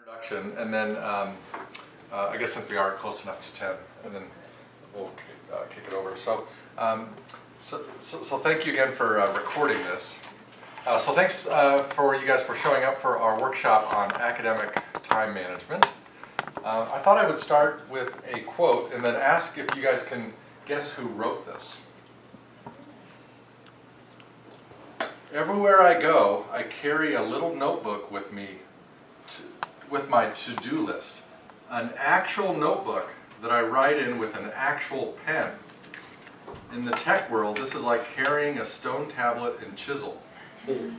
introduction, and then I guess since we are close enough to 10, and then we'll kick it over. So thank you again for recording this. So thanks for you guys for showing up for our workshop on academic time management. I thought I would start with a quote and then ask if you guys can guess who wrote this. Everywhere I go, I carry a little notebook with me with my to-do list. An actual notebook that I write in with an actual pen. In the tech world, this is like carrying a stone tablet and chisel. Who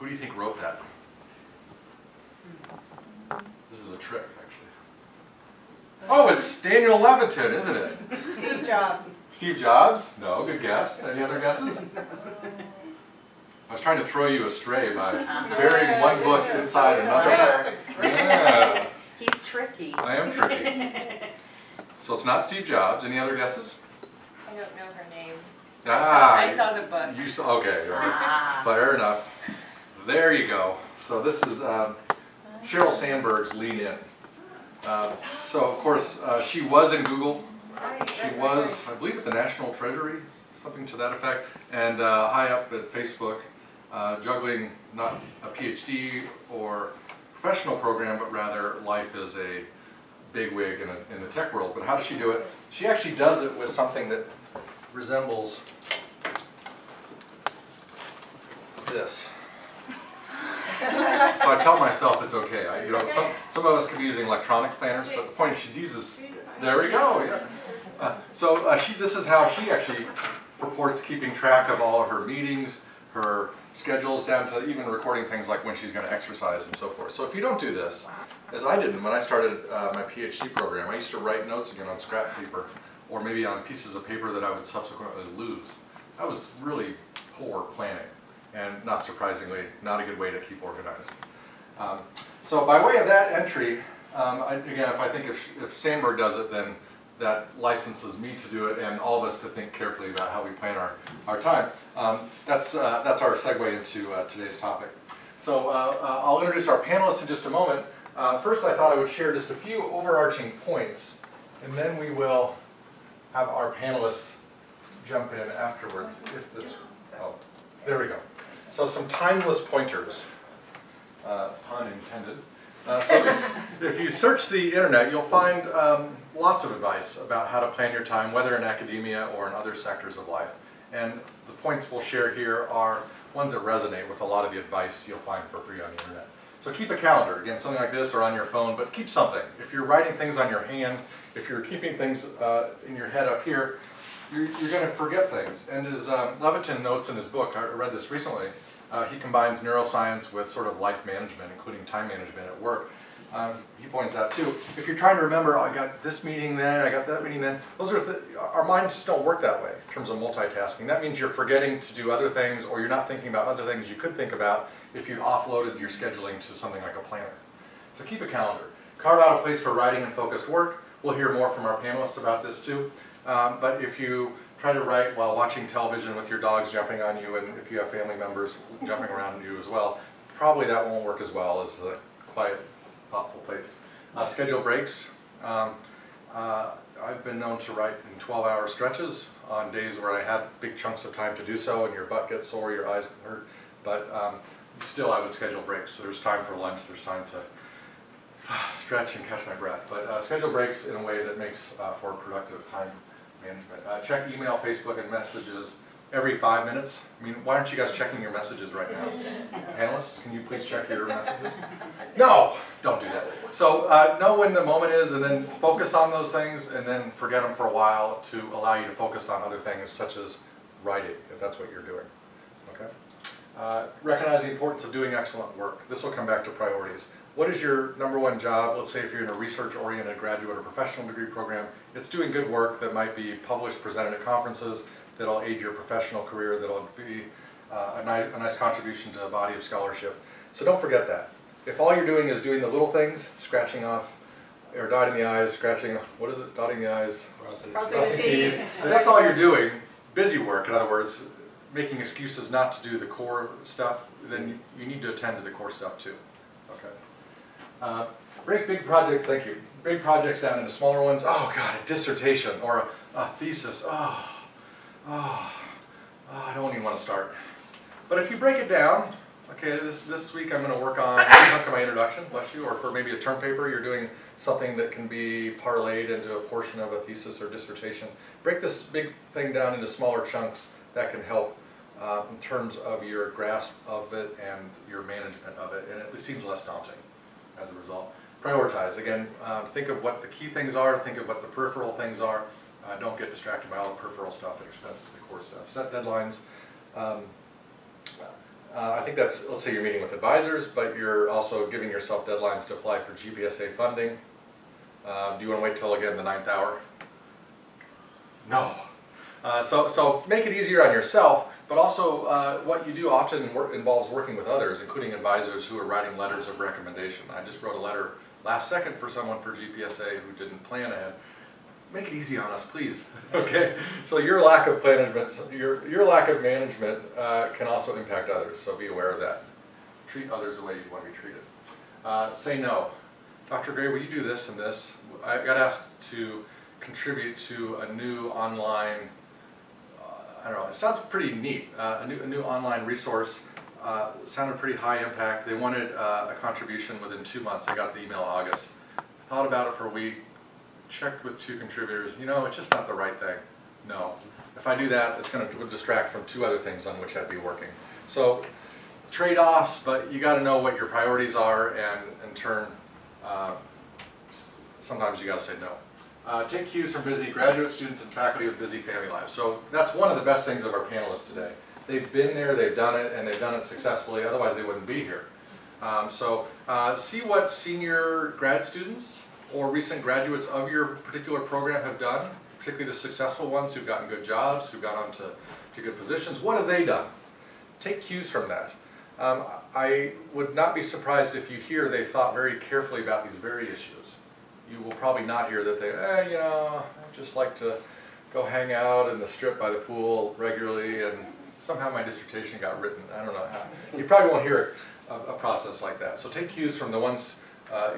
do you think wrote that? This is a trick, actually. Oh, it's Daniel Levitin, isn't it? Steve Jobs. Steve Jobs? No, good guess. Any other guesses? I was trying to throw you astray by burying one book inside another book. Yeah. He's tricky. I am tricky. So it's not Steve Jobs. Any other guesses? I don't know her name. I saw the book. You saw, okay, all right. Fair enough. There you go. So this is Sheryl Sandberg's Lean In. So of course she was in Google. She was, I believe, at the National Treasury, something to that effect, and high up at Facebook, juggling not a PhD or professional program, but rather life as a bigwig in the tech world. But how does she do it? She actually does it with something that resembles this. So I tell myself it's okay. Some of us could be using electronic planners, but the point is she uses. There we go. Yeah. This is how she actually purports keeping track of all of her meetings, her schedules, down to even recording things like when she's going to exercise and so forth. So if you don't do this, as I did when I started my PhD program, I used to write notes again on scrap paper, or maybe on pieces of paper that I would subsequently lose. That was really poor planning, and not surprisingly, not a good way to keep organized. So by way of that entry, again, if Sandberg does it, then that licenses me to do it and all of us to think carefully about how we plan our time. That's our segue into today's topic. So I'll introduce our panelists in just a moment. First, I thought I would share just a few overarching points, and then we will have our panelists jump in afterwards. Oh, there we go. So some timeless pointers, pun intended. So if you search the internet, you'll find lots of advice about how to plan your time, whether in academia or in other sectors of life. And the points we'll share here are ones that resonate with a lot of the advice you'll find for free on the internet. So keep a calendar, again, something like this or on your phone, but keep something. If you're writing things on your hand, if you're keeping things in your head up here, you're going to forget things. And as Levitin notes in his book, I read this recently, he combines neuroscience with sort of life management, including time management at work. He points out too, if you're trying to remember, oh, I got this meeting then, I got that meeting then, those are our minds just don't work that way in terms of multitasking. That means you're forgetting to do other things, or you're not thinking about other things you could think about if you offloaded your scheduling to something like a planner. So keep a calendar. Carve out a place for writing and focused work. We'll hear more from our panelists about this too. But if you try to write while watching television with your dogs jumping on you, and if you have family members jumping around you as well, probably that won't work as well as the quiet, thoughtful place. Schedule breaks. I've been known to write in 12-hour stretches on days where I had big chunks of time to do so, and your butt gets sore, your eyes can hurt. But still, I would schedule breaks. So there's time for lunch, there's time to stretch and catch my breath. But schedule breaks in a way that makes for productive time management. Check email, Facebook, and messages every 5 minutes. I mean, why aren't you guys checking your messages right now? Panelists, can you please check your messages? No, don't do that. So know when the moment is, and then focus on those things, and then forget them for a while to allow you to focus on other things, such as writing, if that's what you're doing. Okay. Recognize the importance of doing excellent work. This will come back to priorities. What is your #1 job? Let's say if you're in a research-oriented graduate or professional degree program, it's doing good work that might be published, presented at conferences, that'll aid your professional career, that'll be a nice contribution to a body of scholarship. So don't forget that. If all you're doing is doing the little things, scratching off, or dotting the I's, scratching, what is it, dotting the I's? Crossing the T's. If that's all you're doing, busy work, in other words, making excuses not to do the core stuff, then you need to attend to the core stuff too. Okay. Break big project, thank you. Big projects down into smaller ones. Oh God, a dissertation or a thesis. I don't even want to start. But if you break it down, okay, this week I'm going to work on a chunk of my introduction, bless you, or for maybe a term paper, you're doing something that can be parlayed into a portion of a thesis or dissertation. Break this big thing down into smaller chunks that can help in terms of your grasp of it and your management of it, and it seems less daunting as a result. Prioritize. Again, think of what the key things are, think of what the peripheral things are. Don't get distracted by all the peripheral stuff at expense to the core stuff. Set deadlines. I think that's, let's say you're meeting with advisors, but you're also giving yourself deadlines to apply for GPSA funding. Do you want to wait till, again, the 9th hour? No. So make it easier on yourself, but also what you do often involves working with others, including advisors who are writing letters of recommendation. I just wrote a letter last second for someone for GPSA who didn't plan ahead. Make it easy on us, please. Okay. So your lack of management, can also impact others. So be aware of that. Treat others the way you want to be treated. Say no. Dr. Gray, will you do this and this? I got asked to contribute to a new online. I don't know. It sounds pretty neat. A new online resource. Sounded pretty high impact. They wanted a contribution within 2 months. I got the email in August. I thought about it for a week. Checked with 2 contributors. You know, it's just not the right thing. No. If I do that, it's going to distract from 2 other things on which I'd be working. So trade-offs, but you got to know what your priorities are, and in turn, sometimes you got to say no. Take cues from busy graduate students and faculty with busy family lives. So that's one of the best things of our panelists today. They've been there, they've done it, and they've done it successfully. Otherwise, they wouldn't be here. See what senior grad students or recent graduates of your particular program have done, particularly the successful ones who've gotten good jobs, who've gone on to good positions. What have they done? Take cues from that. I would not be surprised if you hear they've thought very carefully about these very issues. You will probably not hear that they, you know, I just like to go hang out in the strip by the pool regularly, and somehow my dissertation got written. I don't know how. You probably won't hear a process like that. So take cues from the ones,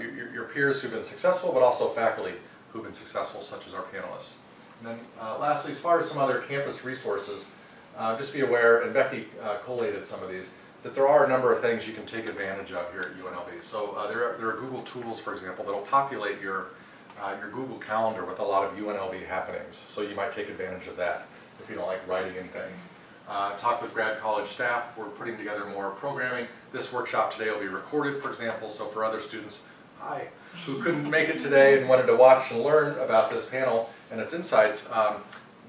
your peers who've been successful, but also faculty who've been successful, such as our panelists. And then lastly, as far as some other campus resources, just be aware, and Becky collated some of these, that there are a number of things you can take advantage of here at UNLV. So there are Google tools, for example, that will populate your Google Calendar with a lot of UNLV happenings. So you might take advantage of that if you don't like writing anything. Talk with grad college staff. We're putting together more programming. This workshop today will be recorded, for example, so for other students, who couldn't make it today and wanted to watch and learn about this panel and its insights,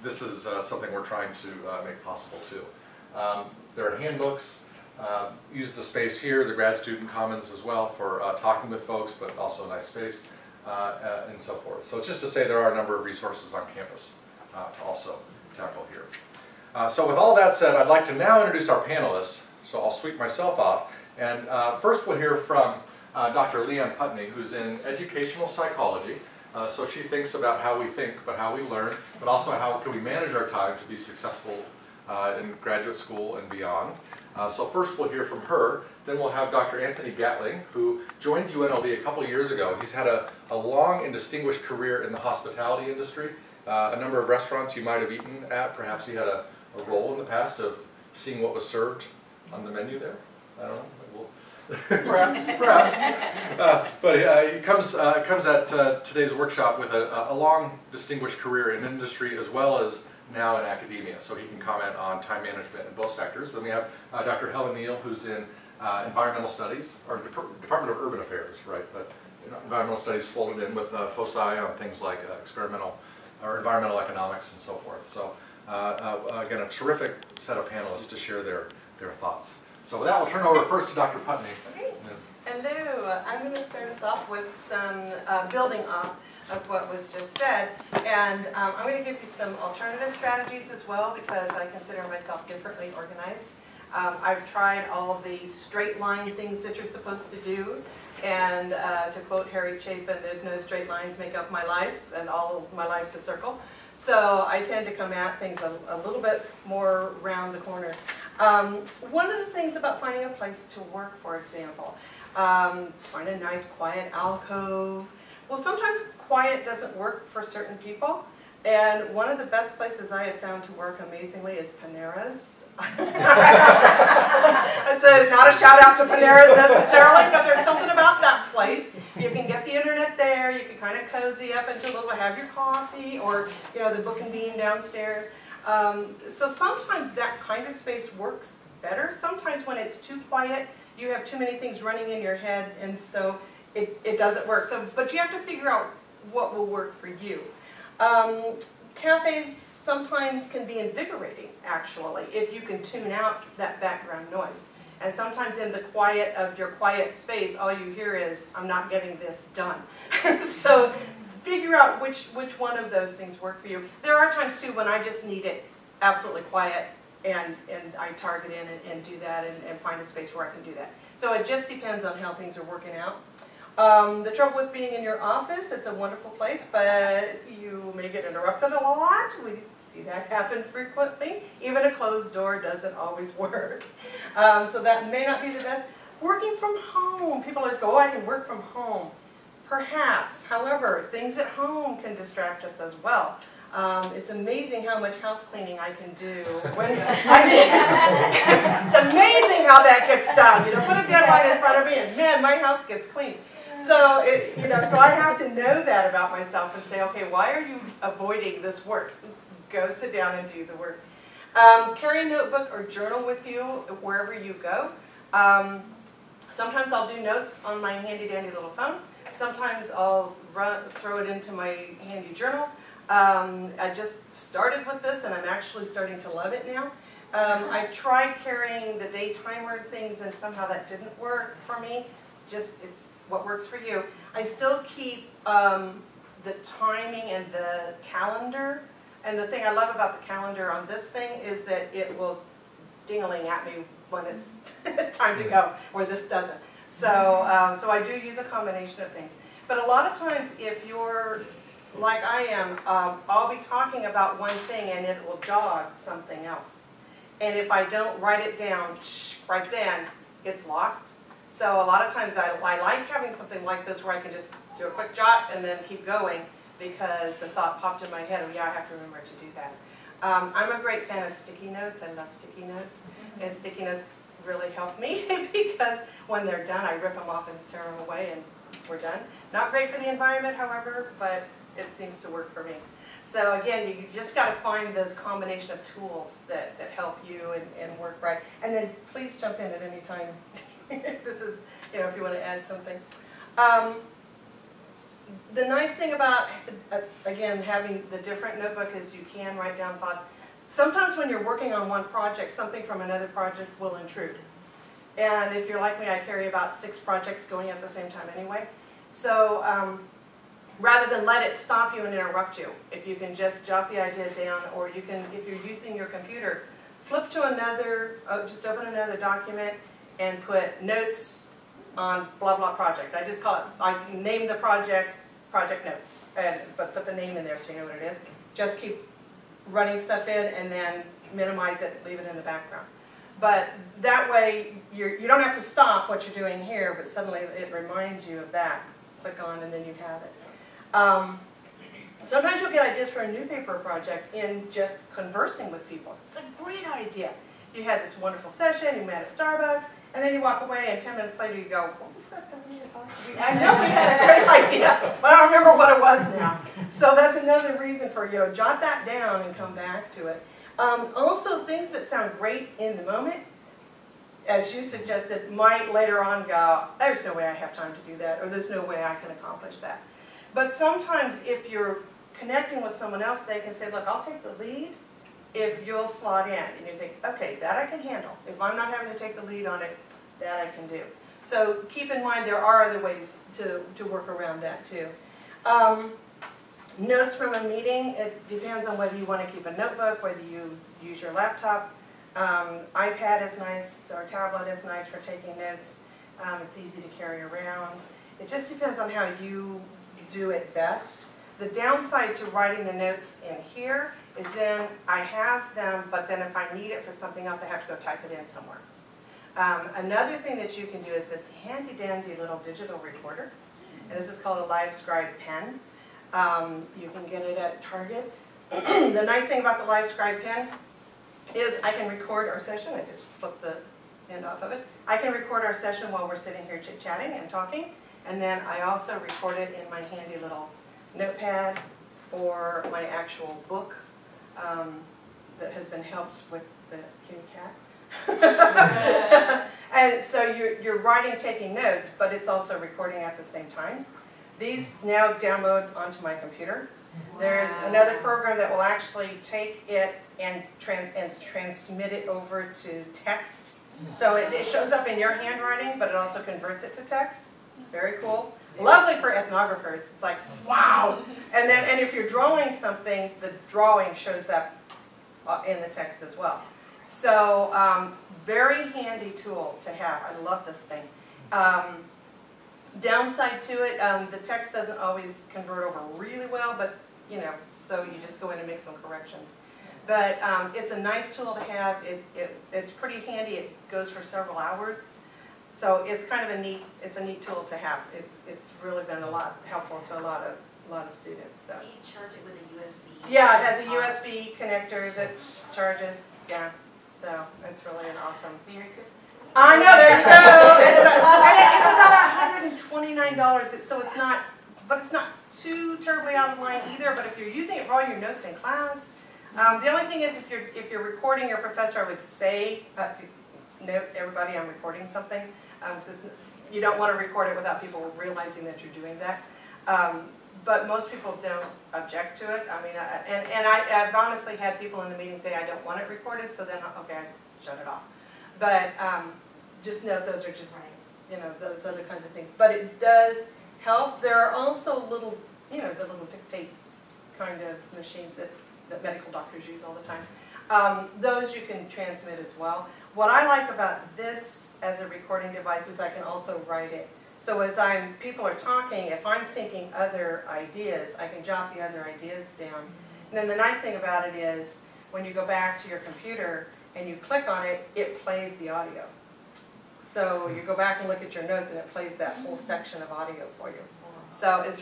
this is something we're trying to make possible too. There are handbooks. Use the space here, the grad student commons as well, for talking with folks, but also a nice space, and so forth. So just to say, there are a number of resources on campus to also tackle here. So with all that said, I'd like to now introduce our panelists. So I'll sweep myself off. And first we'll hear from Dr. LeAnn Putney, who's in educational psychology. So she thinks about how we think, but how we learn, but also how can we manage our time to be successful in graduate school and beyond. So first we'll hear from her, then we'll have Dr. Anthony Gatling, who joined UNLV a couple years ago. He's had a long and distinguished career in the hospitality industry. A number of restaurants you might have eaten at. Perhaps he had a role in the past of seeing what was served on the menu there. I don't know. Perhaps. But he comes at today's workshop with a long, distinguished career in industry as well as now in academia, so he can comment on time management in both sectors. Then we have Dr. Helen Neal, who's in environmental studies, or Department of Urban Affairs, right? But environmental studies folded in with foci on things like experimental or environmental economics and so forth. So again, a terrific set of panelists to share their thoughts. So with that, we'll turn over first to Dr. Putney. Okay. Hello. I'm going to start us off with some building off of what was just said. And I'm going to give you some alternative strategies as well, because I consider myself differently organized. I've tried all of these straight line things that you're supposed to do. And to quote Harry Chapin, there's no straight lines make up my life, and all of my life's a circle. So I tend to come at things a little bit more round the corner. One of the things about finding a place to work, for example, Find a nice quiet alcove. Well, sometimes quiet doesn't work for certain people. And one of the best places I have found to work amazingly is Panera's. It's not a shout out to Panera's necessarily, but there's something about that place. You can get the internet there, you can kind of cozy up into a little, have your coffee, or the book and bean downstairs. So sometimes that kind of space works better. Sometimes when it's too quiet, you have too many things running in your head, and so it doesn't work. So, but you have to figure out what will work for you. Cafes sometimes can be invigorating, actually, if you can tune out that background noise. And sometimes in the quiet of your quiet space, all you hear is, I'm not getting this done. So figure out which one of those things work for you. There are times, too, when I just need it absolutely quiet, and I target in and do that and find a space where I can do that. So it just depends on how things are working out. The trouble with being in your office, it's a wonderful place, but you may get interrupted a lot. We see that happen frequently. Even a closed door doesn't always work. So that may not be the best. Working from home. People always go, oh, I can work from home. Perhaps. However, things at home can distract us as well. It's amazing how much house cleaning I can do. It's amazing how that gets done. Put a deadline in front of me, and man, my house gets clean. So so I have to know that about myself and say, okay, why are you avoiding this work? Go sit down and do the work. Carry a notebook or journal with you wherever you go. Sometimes I'll do notes on my handy dandy little phone. Sometimes I'll throw it into my handy journal. I just started with this, and I'm actually starting to love it now. I tried carrying the day timer things, and somehow that didn't work for me. It's what works for you. I still keep the timing and the calendar. And the thing I love about the calendar on this thing is that it will ding-a-ling at me when it's time to go, where this doesn't. So, so I do use a combination of things. But a lot of times, if you're like I am, I'll be talking about one thing and it will jog something else. And if I don't write it down right then, it's lost. So a lot of times I like having something like this where I can just do a quick jot and then keep going because the thought popped in my head, oh yeah, I have to remember to do that. I'm a great fan of sticky notes. I love sticky notes. And sticky notes really help me because when they're done, I rip them off and throw them away and we're done. Not great for the environment, however, but it seems to work for me. So again, you just got to find those combination of tools that help you and work right. And then please jump in at any time. This is, if you want to add something. The nice thing about, again, having the different notebook is you can write down thoughts. Sometimes when you're working on one project, something from another project will intrude. And if you're like me, I carry about 6 projects going at the same time anyway. So rather than let it stop you and interrupt you, if you can just jot the idea down, or you can, if you're using your computer, flip to another, just open another document and put notes on blah blah project. I just call it, I name the project notes, but put the name in there so you know what it is. Just keep running stuff in and then minimize it, leave it in the background. But that way you don't have to stop what you're doing here, but suddenly it reminds you of that. Click on and then you have it. Sometimes you'll get ideas for a newspaper project in just conversing with people. It's a great idea. You had this wonderful session, you met at Starbucks, and then you walk away and 10 minutes later you go, what was that thing you talked about? I know we had a great idea, but I don't remember what it was now. So that's another reason for, jot that down and come back to it. Also, things that sound great in the moment, as you suggested, might later on go, there's no way I have time to do that, or there's no way I can accomplish that. But sometimes if you're connecting with someone else, they can say, look, I'll take the lead if you'll slot in. And you think, okay, that I can handle. If I'm not having to take the lead on it, that I can do. So keep in mind there are other ways to work around that too. Notes from a meeting, it depends on whether you want to keep a notebook, whether you use your laptop. iPad is nice, or tablet is nice for taking notes. It's easy to carry around. It just depends on how you do it best. The downside to writing the notes in here is then I have them, but then if I need it for something else, I have to go type it in somewhere. Another thing that you can do is this handy dandy little digital recorder. And this is called a Live Scribe pen. You can get it at Target. The nice thing about the Live Scribe pen is I can record our session. I just flip the end off of it. I can record our session while we're sitting here chit-chatting and talking. And then I also record it in my handy little notepad or my actual book that has been helped with the kitty cat. And so you're writing, taking notes, but it's also recording at the same time. These now download onto my computer. Wow. There's another program that will actually take it and transmit it over to text. So it shows up in your handwriting, but it also converts it to text. Very cool. Lovely for ethnographers. It's like, wow. And if you're drawing something, the drawing shows up in the text as well. So very handy tool to have. I love this thing. Downside to it, the text doesn't always convert over really well, but you know, so you just go in and make some corrections. But it's a nice tool to have. It's pretty handy. It goes for several hours. So it's kind of a neat tool to have. It's really been helpful to a lot of students. So. Do you charge it with a USB? Yeah, it has a USB connector that charges. Yeah, so it's really an awesome. Merry Christmas to me. I know, there you go. It's about $129. So it's not, but it's not too terribly out of line either. But if you're using it for all your notes in class, the only thing is if you're recording your professor, I would say, note everybody, I'm recording something. You don't want to record it without people realizing that you're doing that. But most people don't object to it. I mean, I've honestly had people in the meeting say, I don't want it recorded, so then, okay, I shut it off. But just note those are just, you know, those other kinds of things. But it does help. There are also little, you know, the little dictate kind of machines that medical doctors use all the time. Those you can transmit as well. What I like about this as a recording device is I can also write it. So as people are talking, if I'm thinking other ideas, I can jot the other ideas down. And then the nice thing about it is when you go back to your computer and you click on it, it plays the audio. So you go back and look at your notes and it plays that whole section of audio for you. So it's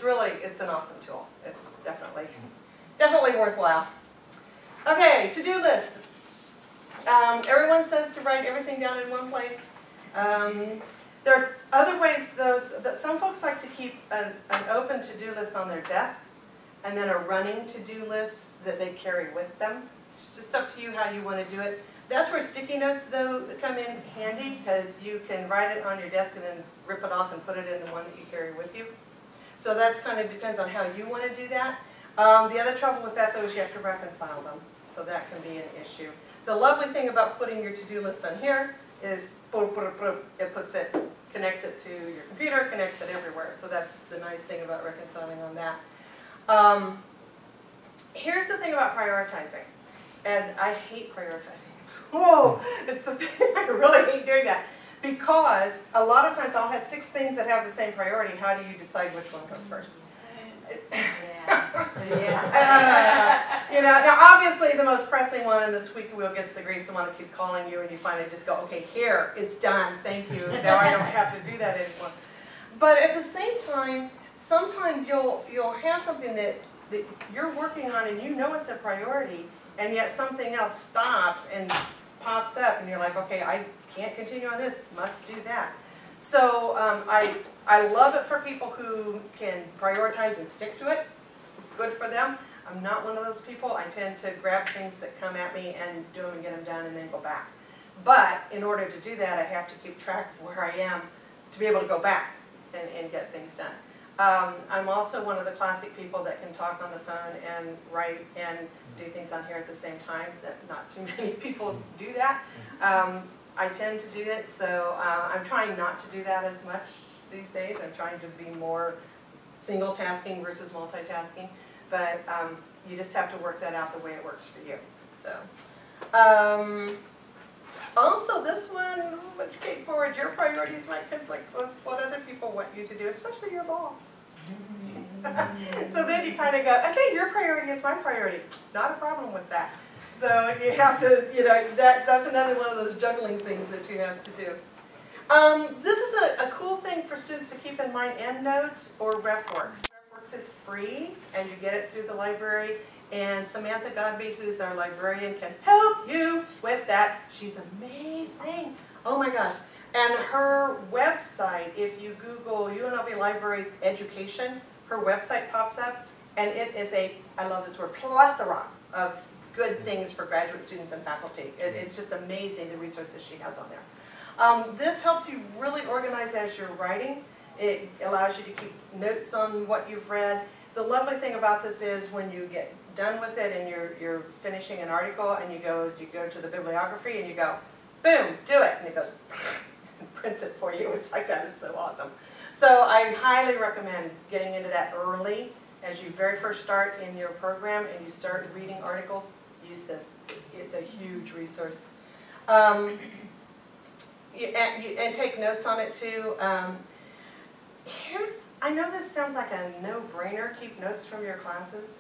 an awesome tool. It's definitely worthwhile. Okay, to-do list. Everyone says to write everything down in one place. There are other ways, that some folks like to keep an open to-do list on their desk and then a running to-do list that they carry with them. It's just up to you how you want to do it. That's where sticky notes, though, come in handy because you can write it on your desk and then rip it off and put it in the one that you carry with you. So that's kind of depends on how you want to do that. The other trouble with that, though, is you have to reconcile them. So that can be an issue. The lovely thing about putting your to-do list on here is it connects it to your computer, connects it everywhere. So that's the nice thing about reconciling on that. Here's the thing about prioritizing. And I hate prioritizing. Whoa, it's the thing, I really hate doing that. Because a lot of times I'll have 6 things that have the same priority. How do you decide which one comes first? You know, now obviously the most pressing one and the squeaky wheel gets the grease, the one that keeps calling you and you finally just go, okay, here, it's done, thank you, now I don't have to do that anymore. But at the same time, sometimes you'll have something that you're working on and you know it's a priority, and yet something else stops and pops up and you're like, okay, I can't continue on this, must do that. So I love it for people who can prioritize and stick to it. Good for them. I'm not one of those people. I tend to grab things that come at me and do them and get them done and then go back. But in order to do that, I have to keep track of where I am to be able to go back and get things done. I'm also one of the classic people that can talk on the phone and write and do things on here at the same time. That not too many people do that. I tend to do it, so I'm trying not to do that as much these days. I'm trying to be more single tasking versus multitasking, but you just have to work that out the way it works for you. So, also this one, which came forward, your priorities might conflict with what other people want you to do, especially your boss. So then you kind of go, okay, your priority is my priority. Not a problem with that. So you have to, that's another one of those juggling things that you have to do. This is a cool thing for students to keep in mind, EndNote or RefWorks. RefWorks is free, and you get it through the library. And Samantha Godby, who's our librarian, can help you with that. She's amazing. Oh my gosh. And her website, if you Google UNLV Libraries Education, her website pops up, and it is I love this word, plethora of good things for graduate students and faculty. It's just amazing the resources she has on there. This helps you really organize as you're writing. It allows you to keep notes on what you've read. The lovely thing about this is when you get done with it and you're finishing an article and you go to the bibliography and you go, boom, do it, and it goes and prints it for you. It's like, that is so awesome. So I highly recommend getting into that early as you very first start in your program and you start reading articles. Use this. It's a huge resource. And take notes on it too. I know this sounds like a no-brainer, keep notes from your classes,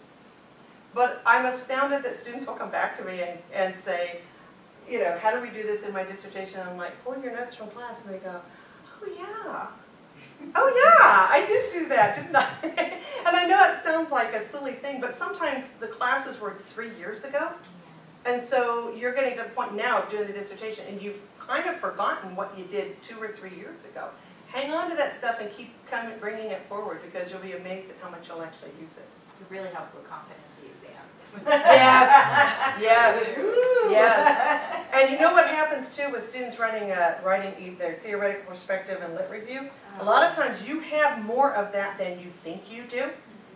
but I'm astounded that students will come back to me and say, how do we do this in my dissertation? And I'm like, pull your notes from class, and they go, oh yeah, I did do that, didn't I? And I know it sounds like a silly thing, but sometimes the classes were 3 years ago, and so you're getting to the point now of doing the dissertation, and you've kind of forgotten what you did 2 or 3 years ago. Hang on to that stuff and keep bringing it forward, because you'll be amazed at how much you'll actually use it. It really helps with competency exams. Yes. And you know what happens too with students writing their theoretical perspective and lit review? A lot of times you have more of that than you think you do,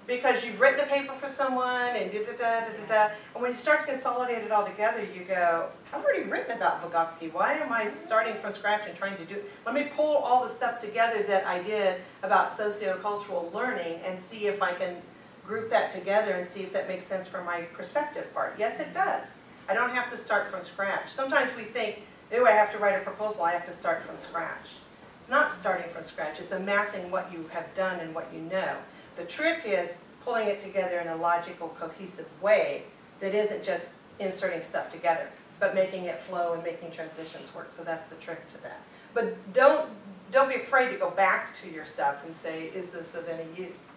because you've written a paper for someone and and when you start to consolidate it all together, you go, I've already written about Vygotsky. Why am I starting from scratch and trying to do it? Let me pull all the stuff together that I did about sociocultural learning and see if I can group that together and see if that makes sense for my perspective part. Yes, it does. I don't have to start from scratch. Sometimes we think, oh, I have to write a proposal, I have to start from scratch. It's not starting from scratch, it's amassing what you have done and what you know. The trick is pulling it together in a logical, cohesive way that isn't just inserting stuff together, but making it flow and making transitions work. So that's the trick to that. But don't be afraid to go back to your stuff and say, is this of any use?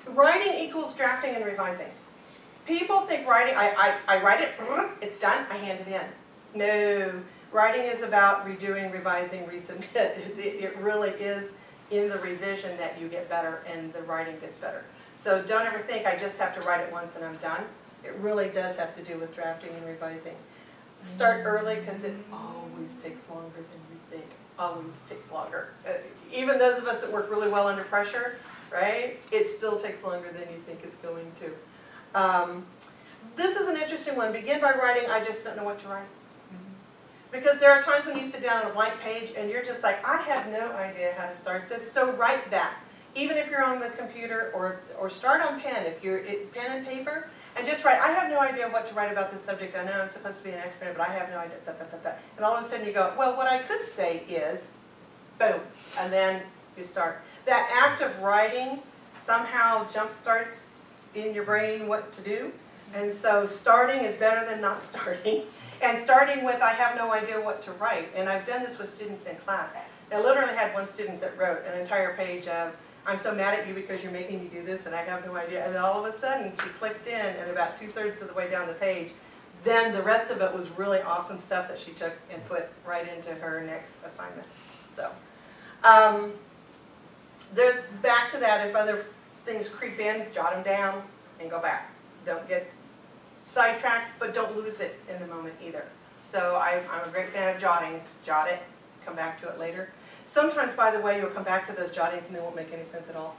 Writing equals drafting and revising. People think writing, I write it, it's done, I hand it in. No, writing is about redoing, revising, resubmit. It really is in the revision that you get better and the writing gets better. So don't ever think I just have to write it once and I'm done. It really does have to do with drafting and revising. Start early, because it always takes longer than you think. Always takes longer. Even those of us that work really well under pressure, right? It still takes longer than you think it's going to. This is an interesting one. Begin by writing, I just don't know what to write. Because there are times when you sit down on a blank page and you're just like, I have no idea how to start this, so write that. Even if you're on the computer, or start on pen, if you're pen and paper, and just write, I have no idea what to write about this subject. I know I'm supposed to be an expert, but I have no idea, And all of a sudden you go, well, what I could say is, boom, and then you start. That act of writing somehow jumpstarts in your brain what to do. And so starting is better than not starting. And starting with, I have no idea what to write. And I've done this with students in class. I literally had one student that wrote an entire page of, I'm so mad at you because you're making me do this and I have no idea. And then all of a sudden she clicked in, and about 2/3 of the way down the page, then the rest of it was really awesome stuff that she took and put right into her next assignment. So there's back to that, if other things creep in, jot them down and go back. Don't get sidetracked, but don't lose it in the moment either. So I'm a great fan of jottings. Jot it, come back to it later. Sometimes, by the way, you'll come back to those jottings and they won't make any sense at all.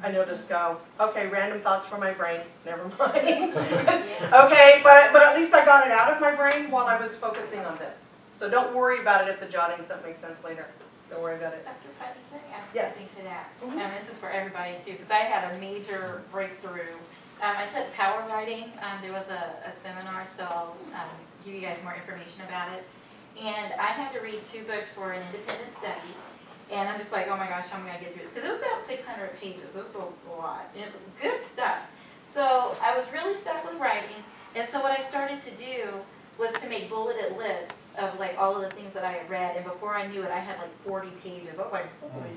And you'll just go, okay, random thoughts from my brain, never mind. Okay, but at least I got it out of my brain while I was focusing on this. So don't worry about it if the jottings don't make sense later. Don't worry about it. Dr. Putney, can I add Yes. something to that? Mm-hmm. This is for everybody too, because I had a major breakthrough. I took power writing. There was a seminar, so I'll give you guys more information about it. And I had to read 2 books for an independent study. And I'm just like, oh my gosh, how am I going to get through this? Because it was about 600 pages. It was a lot. Good stuff. So I was really stuck with writing. And so what I started to do was to make bulleted lists of like all of the things that I had read, and before I knew it, I had like 40 pages. I was like, holy.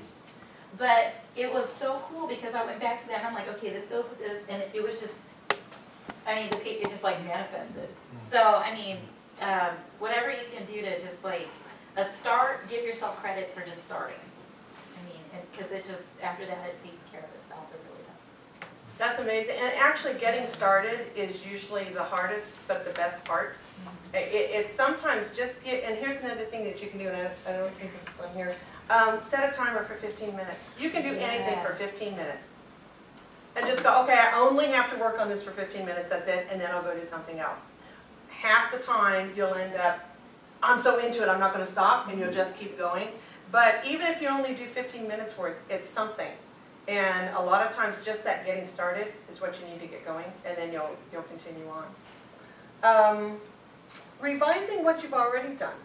But it was so cool because I went back to that and I'm like, okay, this goes with this, and it was just, I mean, it just like manifested. So, I mean, whatever you can do to just like, a start, give yourself credit for just starting. I mean, because it just, after that, it takes care of itself, it really does. That's amazing. And actually getting started is usually the hardest, but the best part. It's sometimes just get, and here's another thing that you can do, and I don't think it's on here. Set a timer for 15 minutes. You can do anything for 15 minutes. And just go, okay, I only have to work on this for 15 minutes, that's it, and then I'll go do something else. Half the time you'll end up, I'm so into it, I'm not going to stop, and you'll just keep going. But even if you only do 15 minutes worth, it's something. And a lot of times just that getting started is what you need to get going, and then you'll continue on. Revising what you've already done.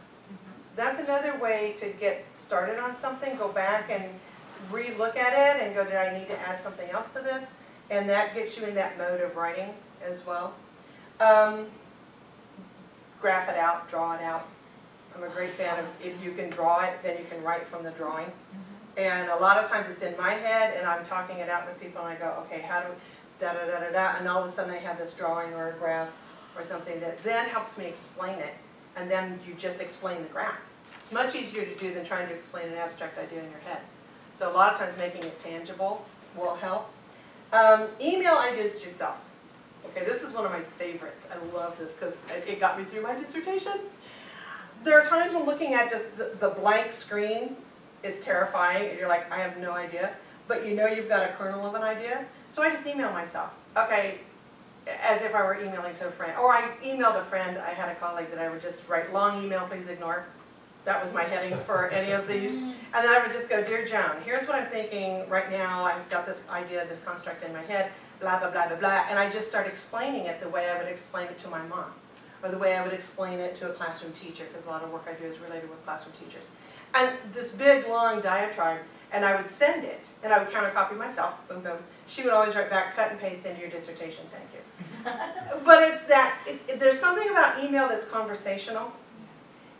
That's another way to get started on something. Go back and re-look at it and go, did I need to add something else to this? And that gets you in that mode of writing as well. Graph it out, draw it out. I'm a great fan of if you can draw it, then you can write from the drawing. And a lot of times it's in my head and I'm talking it out with people and I go, okay, how do we, da-da-da-da-da, and all of a sudden I have this drawing or a graph or something that then helps me explain it. And then you just explain the graph. It's much easier to do than trying to explain an abstract idea in your head. So a lot of times making it tangible will help. Email ideas to yourself. Okay, this is one of my favorites. I love this because it got me through my dissertation. There are times when looking at just the blank screen is terrifying. And you're like, I have no idea. But you know you've got a kernel of an idea. So I just email myself. Okay, as if I were emailing to a friend. Or I emailed a friend. I had a colleague that I would just write, long email, please ignore. That was my heading for any of these. And then I would just go, Dear Joan, here's what I'm thinking right now. I've got this idea, this construct in my head, blah, blah, blah, blah, blah. And I just start explaining it the way I would explain it to my mom. Or the way I would explain it to a classroom teacher, because a lot of work I do is related with classroom teachers. And this big, long diatribe, and I would send it, and I would countercopy myself, boom, boom. She would always write back, cut and paste into your dissertation, thank you. But it's that, there's something about email that's conversational,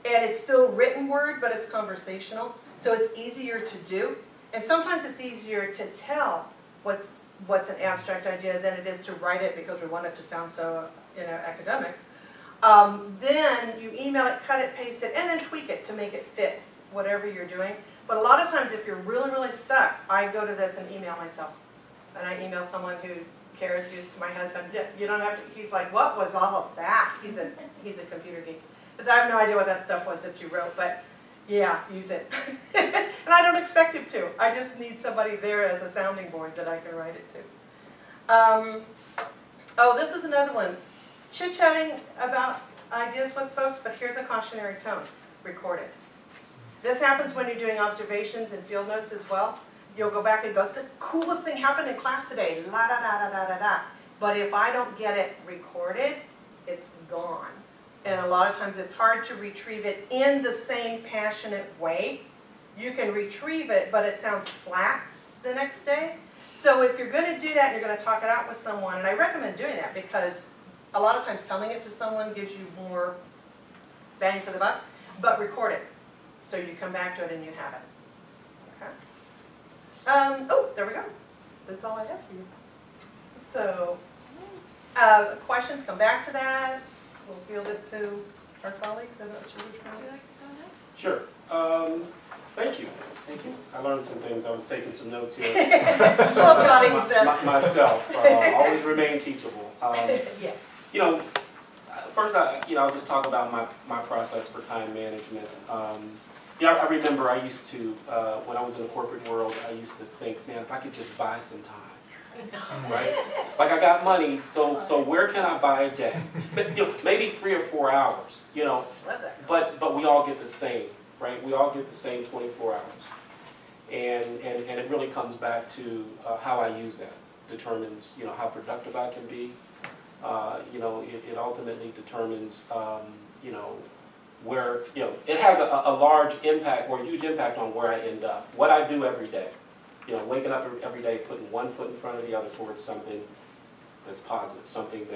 and it's still written word, but it's conversational, so it's easier to do. And sometimes it's easier to tell what's an abstract idea than it is to write it because we want it to sound so, academic. Then you email it, cut it, paste it, and then tweak it to make it fit whatever you're doing. But a lot of times if you're really, really stuck, I go to this and email myself. And I email someone who cares, who's my husband. You don't have to, he's like, what was all of that? He's a computer geek. Because I have no idea what that stuff was that you wrote, but yeah, use it. And I don't expect him to. I just need somebody there as a sounding board that I can write it to. Oh, this is another one. Chit-chatting about ideas with folks, but here's a cautionary tone. Record it. This happens when you're doing observations and field notes as well. You'll go back and go, the coolest thing happened in class today, la da da da da da da. But if I don't get it recorded, it's gone. And a lot of times it's hard to retrieve it in the same passionate way. You can retrieve it, but it sounds flat the next day. So if you're going to do that and you're going to talk it out with someone, and I recommend doing that because a lot of times telling it to someone gives you more bang for the buck, but record it. So you come back to it and you have it. Okay. Oh, there we go. That's all I have for you. So, questions, come back to that. We'll field it to our colleagues. I don't know what you would like to go next. Sure. Thank you. Thank you. I learned some things. I was taking some notes here. Little jottings there. Myself. Always remain teachable. Yes. First, I'll just talk about my process for time management. I remember I used to, when I was in the corporate world, I used to think, man, if I could just buy some time, right? Like I got money, so where can I buy a day? Maybe 3 or 4 hours, but we all get the same, right? We all get the same 24 hours. And it really comes back to how I use that. Determines, how productive I can be. It ultimately determines, where, it has a large impact or a huge impact on where I end up. What I do every day. Waking up every day, putting one foot in front of the other towards something, that's positive, something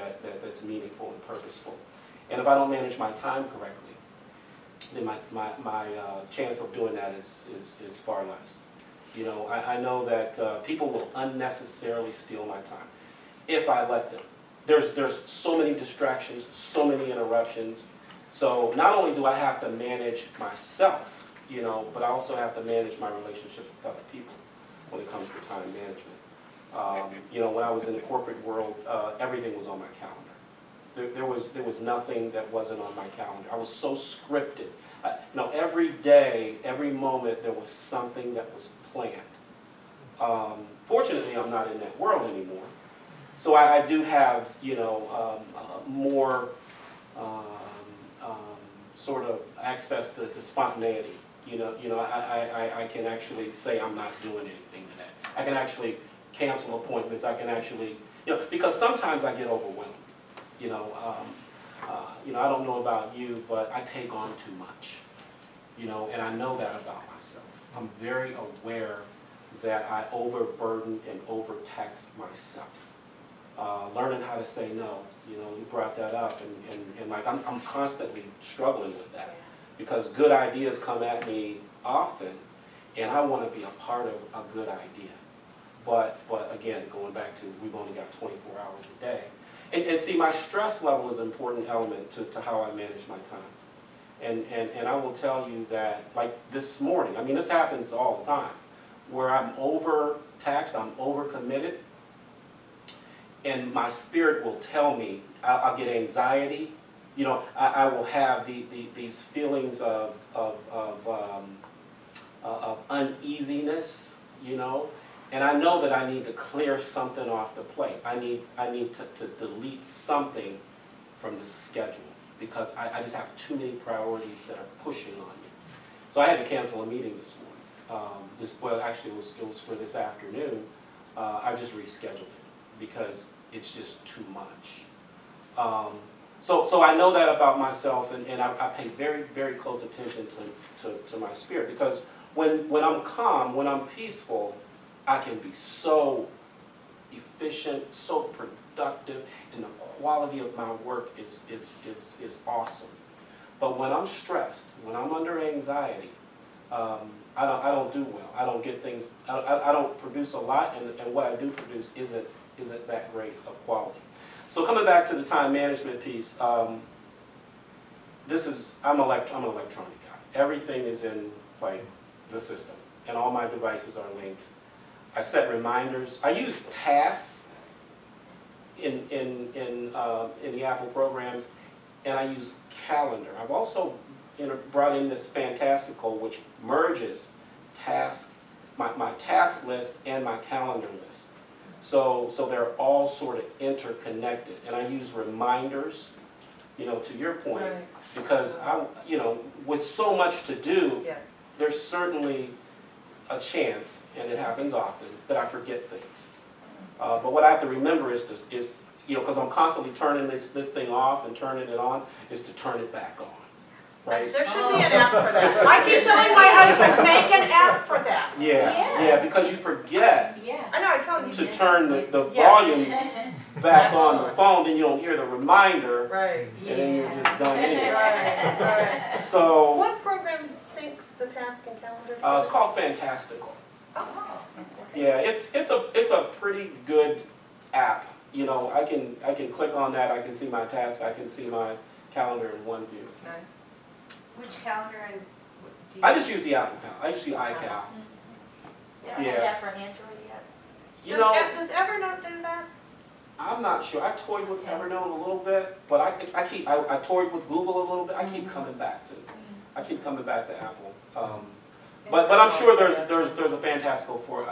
that's meaningful and purposeful. And if I don't manage my time correctly, then my chance of doing that is far less. You know, I know that people will unnecessarily steal my time if I let them. There's so many distractions, so many interruptions. So not only do I have to manage myself, you know, but I also have to manage my relationships with other people when it comes to time management. You know, when I was in the corporate world, everything was on my calendar. There was nothing that wasn't on my calendar. I was so scripted. You know, every day, every moment, there was something that was planned. Fortunately, I'm not in that world anymore. So I do have, you know, more sort of access to spontaneity. You know, I can actually say I'm not doing anything today. I can actually cancel appointments. I can actually, you know, because sometimes I get overwhelmed. You know, I don't know about you, but I take on too much. You know, and I know that about myself. I'm very aware that I overburden and overtax myself. Learning how to say no, you know, you brought that up, and like I'm constantly struggling with that because good ideas come at me often, and I want to be a part of a good idea. But again, going back to we've only got 24 hours a day, and see, my stress level is an important element to how I manage my time. And I will tell you that, like this morning, I mean, this happens all the time, where I'm overtaxed, I'm overcommitted, and my spirit will tell me, I'll get anxiety, you know, I will have these feelings of uneasiness, you know, and I know that I need to clear something off the plate. I need to delete something from the schedule because I just have too many priorities that are pushing on me. So I had to cancel a meeting this morning. Well, actually, it was for this afternoon. I just rescheduled it because it's just too much. So I know that about myself, and I pay very, very close attention to my spirit because when I'm calm, when I'm peaceful, I can be so efficient, so productive, and the quality of my work is awesome. But when I'm stressed, when I'm under anxiety, I don't do well. I don't get things. I don't produce a lot, and what I do produce isn't that great of quality. So coming back to the time management piece, I'm an electronic guy. Everything is in like the system, and all my devices are linked. I set reminders. I use tasks in the Apple programs, and I use calendar. I've also brought in this fantastical, which merges my task list and my calendar list. So they're all sort of interconnected, and I use reminders, you know, to your point, right. Because with so much to do, yes. There's certainly a chance, and it happens often, that I forget things. But what I have to remember is because I'm constantly turning this thing off and turning it on, is to turn it back on. Right? There should be an app for that. I keep telling my husband, make an app for that. Yeah, because you forget I know, I told you. to turn the volume back on the phone, then you don't hear the reminder, right? And then you're just done anyway. Right. So what program syncs the task and calendar? It's called Fantastical. Oh. Yeah, it's a pretty good app. You know, I can click on that. I can see my task. I can see my calendar in one view. Nice. Which calendar do you I just use the Apple calendar. I just use iCal. Yeah. Is that for Android yet? Does Evernote do that? I'm not sure. I toyed with Evernote a little bit, but I toyed with Google a little bit. I keep coming back to it. I keep coming back to Apple. But I'm sure there's a fantastical for it.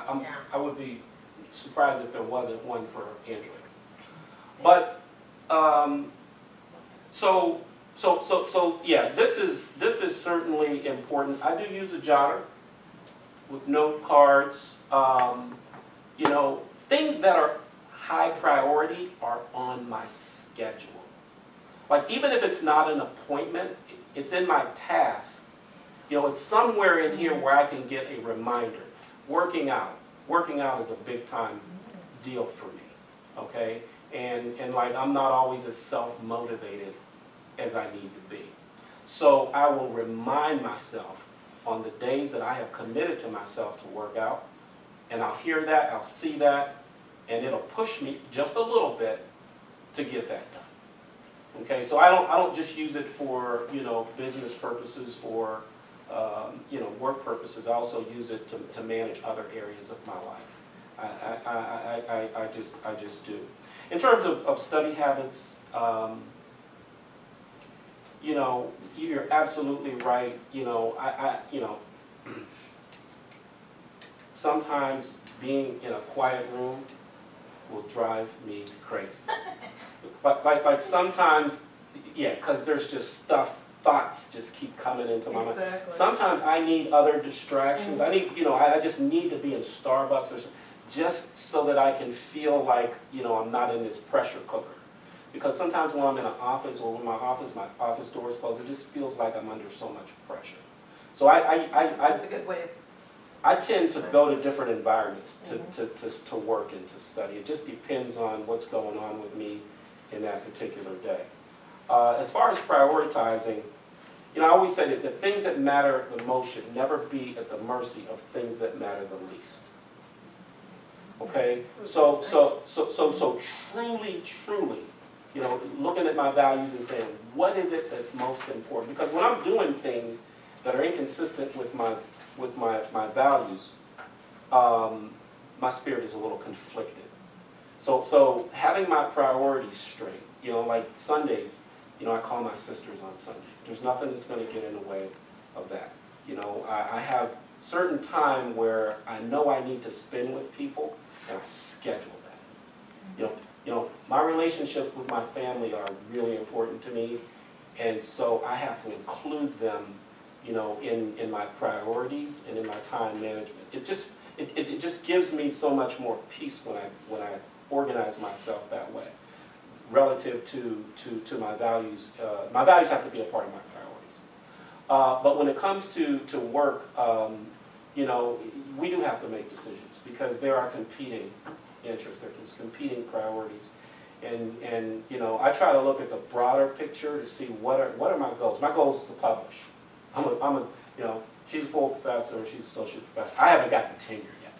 I would be surprised if there wasn't one for Android. But so yeah, this is certainly important. I do use a jotter with note cards. You know, things that are high priority are on my schedule. Like even if it's not an appointment, it's in my task. You know, it's somewhere in here where I can get a reminder. Working out is a big time deal for me. Okay. And like, I'm not always as self-motivated as I need to be. So I will remind myself on the days that I have committed to myself to work out, and I'll hear that, I'll see that, and it'll push me just a little bit to get that done. Okay, so I don't just use it for, you know, business purposes or you know, work purposes. I also use it to manage other areas of my life. I just do. In terms of study habits, you know, you're absolutely right. You know, you know, sometimes being in a quiet room will drive me crazy. But like sometimes, yeah, because there's just thoughts just keep coming into my mind. Sometimes I need other distractions. I need, you know, I just need to be in Starbucks or something, just so that I can feel like, you know, I'm not in this pressure cooker. Because sometimes when I'm in an office or when my office door is closed, it just feels like I'm under so much pressure. So That's a good way. I tend to go to different environments to work and to study. It just depends on what's going on with me in that particular day. As far as prioritizing, you know, I always say that the things that matter the most should never be at the mercy of things that matter the least. Okay? So truly, you know, looking at my values and saying, what is it that's most important? Because when I'm doing things that are inconsistent with my values, my spirit is a little conflicted. So having my priorities straight, you know, like Sundays, you know, I call my sisters on Sundays. There's nothing that's going to get in the way of that. You know, I have certain time where I know I need to spend with people, and I schedule that. You know, my relationships with my family are really important to me, and so I have to include them, you know, in my priorities and in my time management. It just gives me so much more peace when I organize myself that way, relative to my values. My values have to be a part of my priorities. But when it comes to work, you know, we do have to make decisions because there are competing interests, there's competing priorities, and you know, I try to look at the broader picture to see what are my goals. My goal is to publish. I'm a you know, she's a full professor, she's an associate professor. I haven't gotten tenure yet.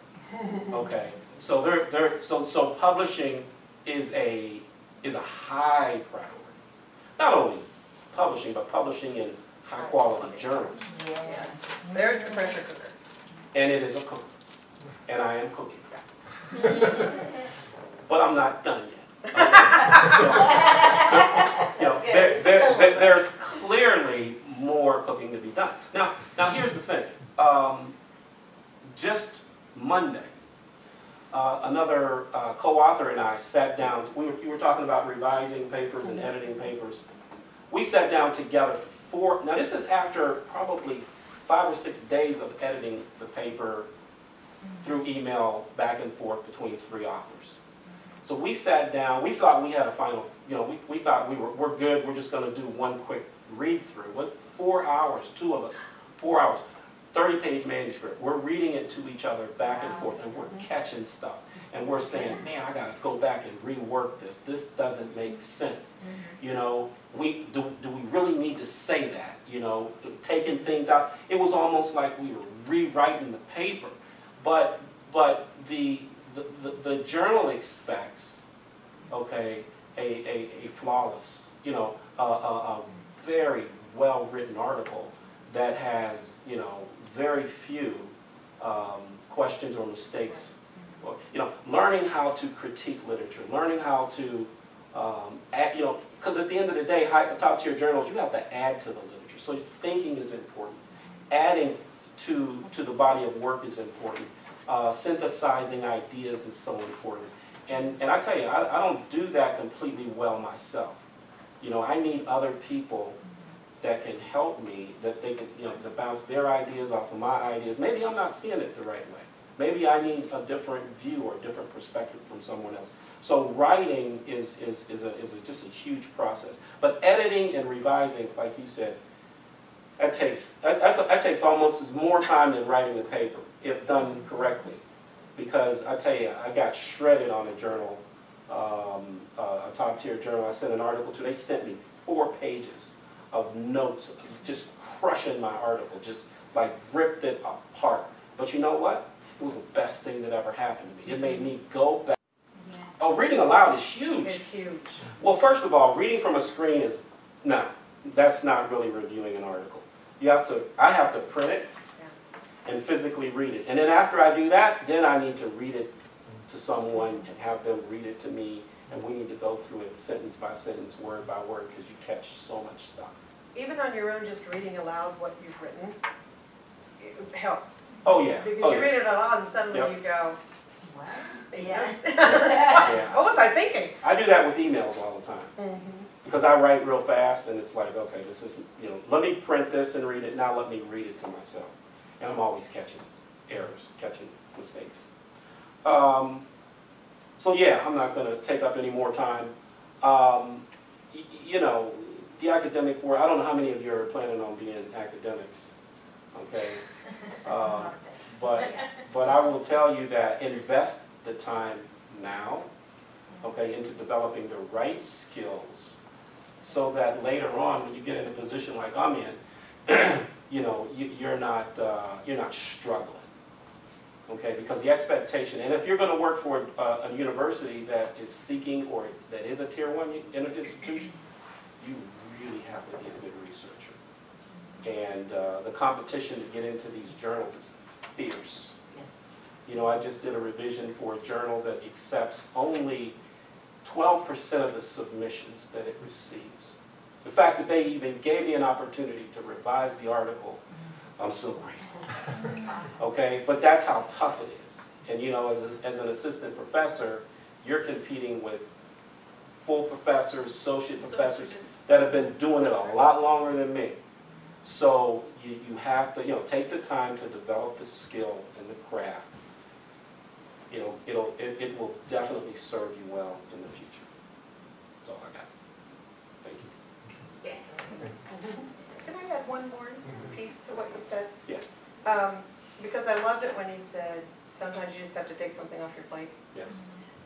Okay, so so publishing is a high priority. Not only publishing, but publishing in high quality journals. Yes, there's the pressure cooker. And it is a cooker, and I am cooking. But I'm not done yet. You know, there's clearly more cooking to be done. Now here's the thing. Just Monday, another co-author and I sat down. You were talking about revising papers and editing papers. We sat down together for 4. Now this is after probably 5 or 6 days of editing the paper through email back and forth between 3 authors. So we sat down. We thought we had a final. You know, we thought we're good. We're just going to do one quick read through. What 4 hours? 2 of us. 4 hours. 30-page manuscript. We're reading it to each other back and forth, and we're catching stuff. And we're saying, man, I got to go back and rework this. This doesn't make sense. You know, do we really need to say that? You know, taking things out. It was almost like we were rewriting the paper. But the journal expects, okay, a flawless, you know, a very well-written article that has, you know, very few questions or mistakes. You know, learning how to critique literature, learning how to, add, you know, because at the end of the day, top-tier journals, you have to add to the literature. So thinking is important. Adding to the body of work is important. Synthesizing ideas is so important. And I tell you, I don't do that completely well myself. You know, I need other people that can help me, that they can, you know, to bounce their ideas off of my ideas. Maybe I'm not seeing it the right way. Maybe I need a different view or a different perspective from someone else. So writing is just a huge process. But editing and revising, like you said, that takes almost as more time than writing the paper, if done correctly. Because I tell you, I got shredded on a journal a top-tier journal I sent an article to. They sent me 4 pages of notes, just crushing my article, just like ripped it apart. But you know what? It was the best thing that ever happened to me. It made me go back. Yeah. Oh, reading aloud is huge. It's huge. Well, first of all, reading from a screen is, no, that's not really reviewing an article. I have to print it and physically read it. And then after I do that, then I need to read it to someone and have them read it to me. And we need to go through it sentence by sentence, word by word, because you catch so much stuff. Even on your own, just reading aloud what you've written, it helps. Oh, yeah. Because Oh, you yeah. read it aloud and suddenly Yep. you go, What? yes. Yeah. What was I thinking? I do that with emails all the time. Because I write real fast, and it's like, okay, this is, let me print this and read it. Now let me read it to myself. And I'm always catching errors, catching mistakes. So yeah, I'm not going to take up any more time. The academic world, I don't know how many of you are planning on being academics, okay? But I will tell you that invest the time now, okay, into developing the right skills so that later on, when you get in a position like I'm in, you're not struggling. Okay, because the expectation, and if you're going to work for a university that is seeking or that is a tier 1 institution, you really have to be a good researcher. And the competition to get into these journals is fierce. Yes. I just did a revision for a journal that accepts only 12% of the submissions that it receives. The fact that they even gave me an opportunity to revise the article, I'm so grateful. Okay, but that's how tough it is. And as an assistant professor, you're competing with full professors, associate professors that have been doing it a lot longer than me. So you have to take the time to develop the skill and the craft. It will definitely serve you well in the future. That's all I got. Thank you. Can I add one more piece to what you said? Yeah. Because I loved it when you said sometimes you just have to take something off your plate. Yes.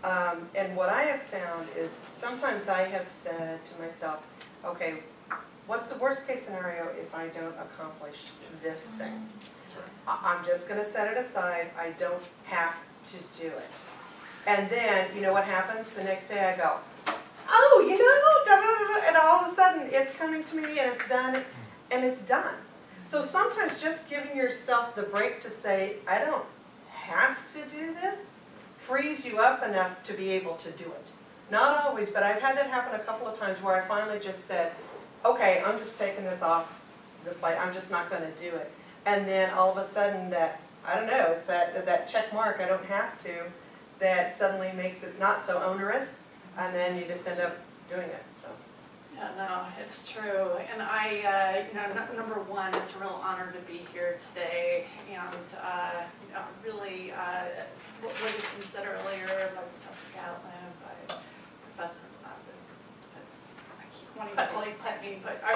And what I have found is sometimes I have said to myself, okay, what's the worst case scenario if I don't accomplish this thing? That's right. I'm just going to set it aside. I don't have to do it. And then, you know what happens? The next day I go, oh, da, da, da, da, and all of a sudden it's coming to me and it's done, and it's done. So sometimes just giving yourself the break to say, I don't have to do this, frees you up enough to be able to do it. Not always, but I've had that happen a couple of times where I finally just said, okay, I'm just taking this off the plate, I'm just not going to do it. And then all of a sudden that, I don't know, it's that check mark, I don't have to, that suddenly makes it not so onerous, and then you just end up doing it. So. Yeah, no, it's true. And I, number one, it's a real honor to be here today. And, really, what you said earlier by Professor Gatling, by Professor, I keep wanting to call you Putney, but I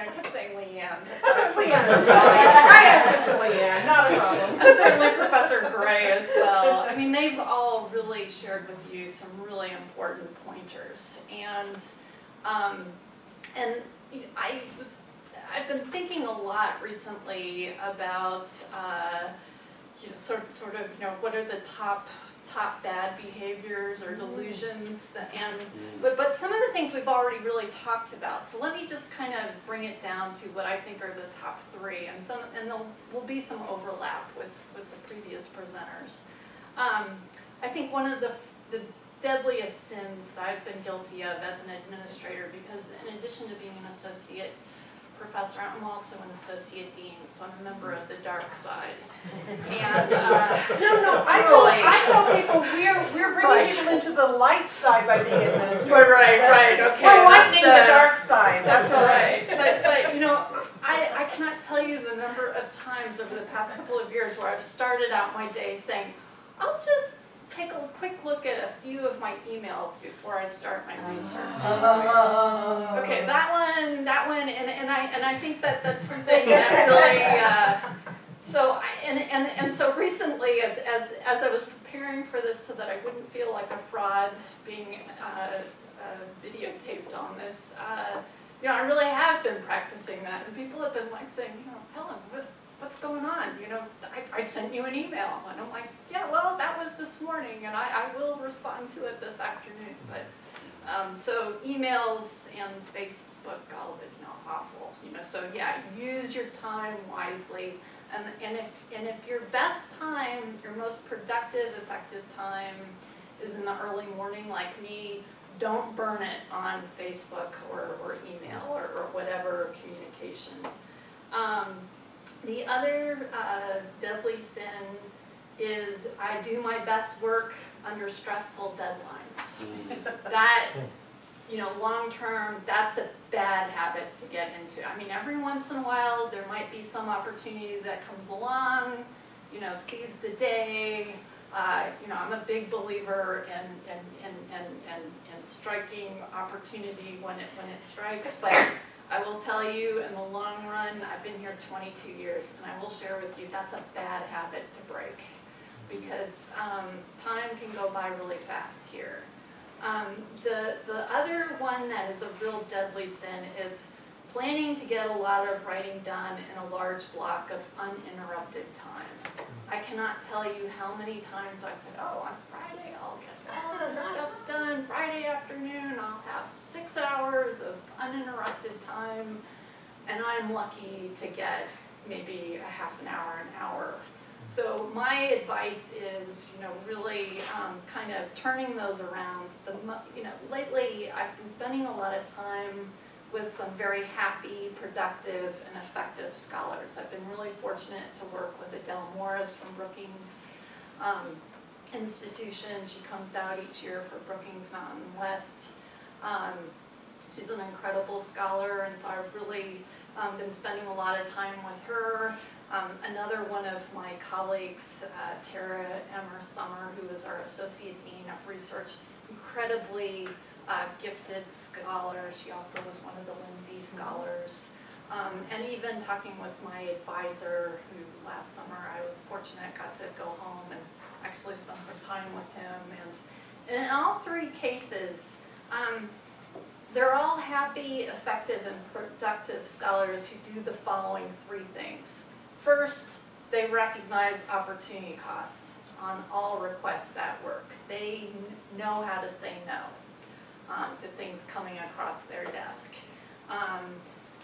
kept saying LeAnn. That's what LeAnn is fine. I answer to LeAnn, not a problem. And certainly Professor Gray as well. I mean, they've all really shared with you some really important pointers. And I've been thinking a lot recently about sort of what are the top bad behaviors or delusions but some of the things we've already really talked about. So let me just kind of bring it down to what I think are the top 3, and there will be some overlap with the previous presenters. I think one of the deadliest sins that I've been guilty of as an administrator, because in addition to being an associate professor, I'm also an associate dean, so I'm a member of the dark side. And No, I tell people we're bringing people into the light side by being administrators. Right, okay. We're lightening the dark side. That's right. But I cannot tell you the number of times over the past couple of years where I've started out my day saying, I'll just take a quick look at a few of my emails before I start my research. Okay, that one, and I think that's something that really. So recently, as I was preparing preparing for this so that I wouldn't feel like a fraud being videotaped on this, you know, I really have been practicing that, and people have been like saying, you know, Helen, what's going on? You know, I sent you an email, and I'm like, yeah, well, that was this morning, and I will respond to it this afternoon. But so emails and Facebook, all of it, you know, awful. You know, so yeah, use your time wisely, and if your best time, your most productive, effective time is in the early morning, like me, don't burn it on Facebook or email or whatever communication. The other deadly sin is I do my best work under stressful deadlines. That, you know, long term, that's a bad habit to get into. I mean, every once in a while, there might be some opportunity that comes along, you know, seize the day. You know, I'm a big believer in striking opportunity when it strikes, but I will tell you, in the long run, I've been here 22 years, and I will share with you, that's a bad habit to break, because time can go by really fast here. The other one that is a real deadly sin is planning to get a lot of writing done in a large block of uninterrupted time. I cannot tell you how many times I've said, oh, on Friday I'll get all this stuff done. Friday afternoon I'll have 6 hours of uninterrupted time, and I'm lucky to get maybe a half an hour. So my advice is, you know, really kind of turning those around. You know, lately I've been spending a lot of time with some very happy, productive, and effective scholars. I've been really fortunate to work with Adele Morris from Brookings Institution. She comes out each year for Brookings Mountain West. She's an incredible scholar, and so I've really been spending a lot of time with her. Another one of my colleagues, Tara Emmer Summer, who is our Associate Dean of Research, incredibly gifted scholar. She also was one of the Lindsay Scholars. And even talking with my advisor, who last summer I was fortunate got to go home and actually spend some time with him. And in all three cases, they're all happy, effective, and productive scholars who do the following three things. First, they recognize opportunity costs on all requests at work. They know how to say no to things coming across their desk.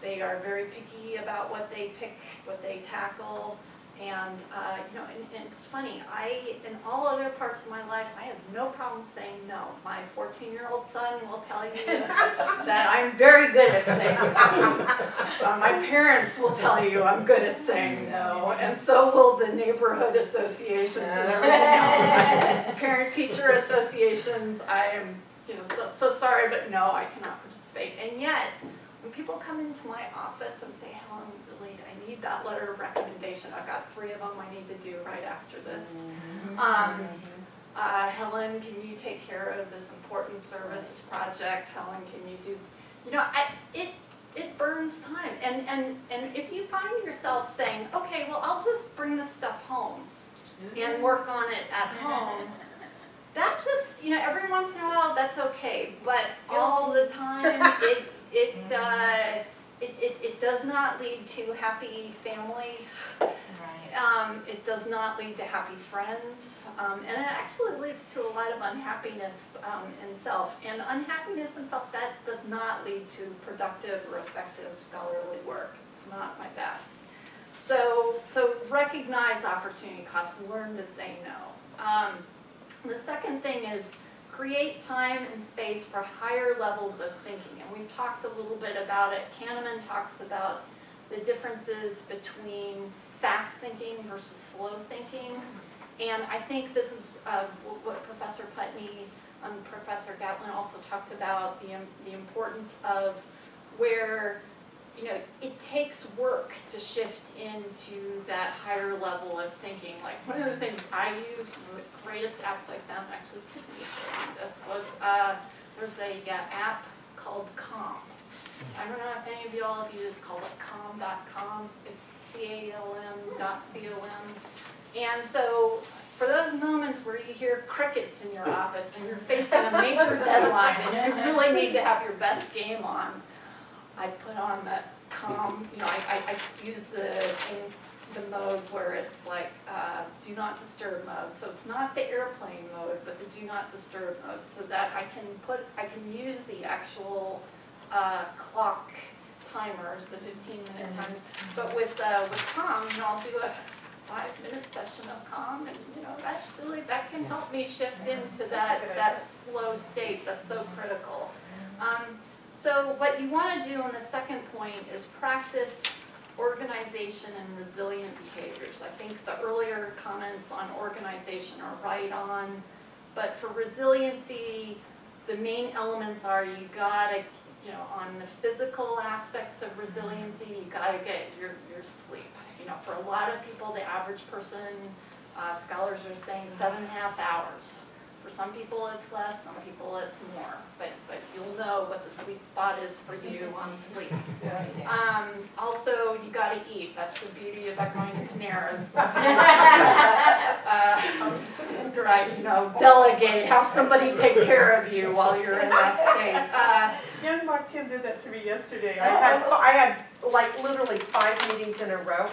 They are very picky about what they pick, what they tackle, and you know, and it's funny. In all other parts of my life, I have no problem saying no. My 14-year-old son will tell you that I'm very good at saying no. My parents will tell you I'm good at saying no, and so will the neighborhood associations and everything else. Parent-teacher associations. I am, you know, so sorry, but no, I cannot participate. And yet, when people come into my office and say, Helen, really, I need that letter of recommendation. I've got 3 of them I need to do right after this. Helen, can you take care of this important service project? Helen, can you do, you know, it burns time. And if you find yourself saying, okay, well, I'll just bring this stuff home and work on it at home, that just, you know, every once in a while, that's okay. But all the time, it does not lead to happy family. Right. It does not lead to happy friends, and it actually leads to a lot of unhappiness in self. And unhappiness in self, that does not lead to productive or effective scholarly work. It's not my best. So recognize opportunity cost. Learn to say no. The second thing is create time and space for higher levels of thinking. And we've talked a little bit about it. Kahneman talks about the differences between fast thinking versus slow thinking. And I think this is what Professor Putney and Professor Gatling also talked about, the importance of where, you know, it takes work to shift into that higher level of thinking. Like one of the things I used, one of the greatest apps I found, actually Tiffany showed me this, was there's a app called Calm. I don't know if any of y'all have used it. It's called like calm.com. It's CALM.com. And so for those moments where you hear crickets in your office and you're facing a major deadline and you really need to have your best game on, I put on that calm, I use the mode where it's like do not disturb mode. So it's not the airplane mode, but the do not disturb mode, so that I can use the actual clock timers, the 15-minute timers. But with calm, I'll do a 5-minute session of calm, and that can help me shift into that flow state that's so critical. So what you want to do on the second point is practice organization and resilient behaviors. I think the earlier comments on organization are right on, but for resiliency, the main elements are you gotta, on the physical aspects of resiliency, you gotta get your sleep. For a lot of people, the average person, scholars are saying 7.5 hours. For some people it's less, some people it's more, but you'll know what the sweet spot is for you on sleep. Also, you got to eat. That's the beauty about going to Panera's. Right, delegate, have somebody take care of you while you're in that state. Young Mark Kim did that to me yesterday. I had like literally 5 meetings in a row,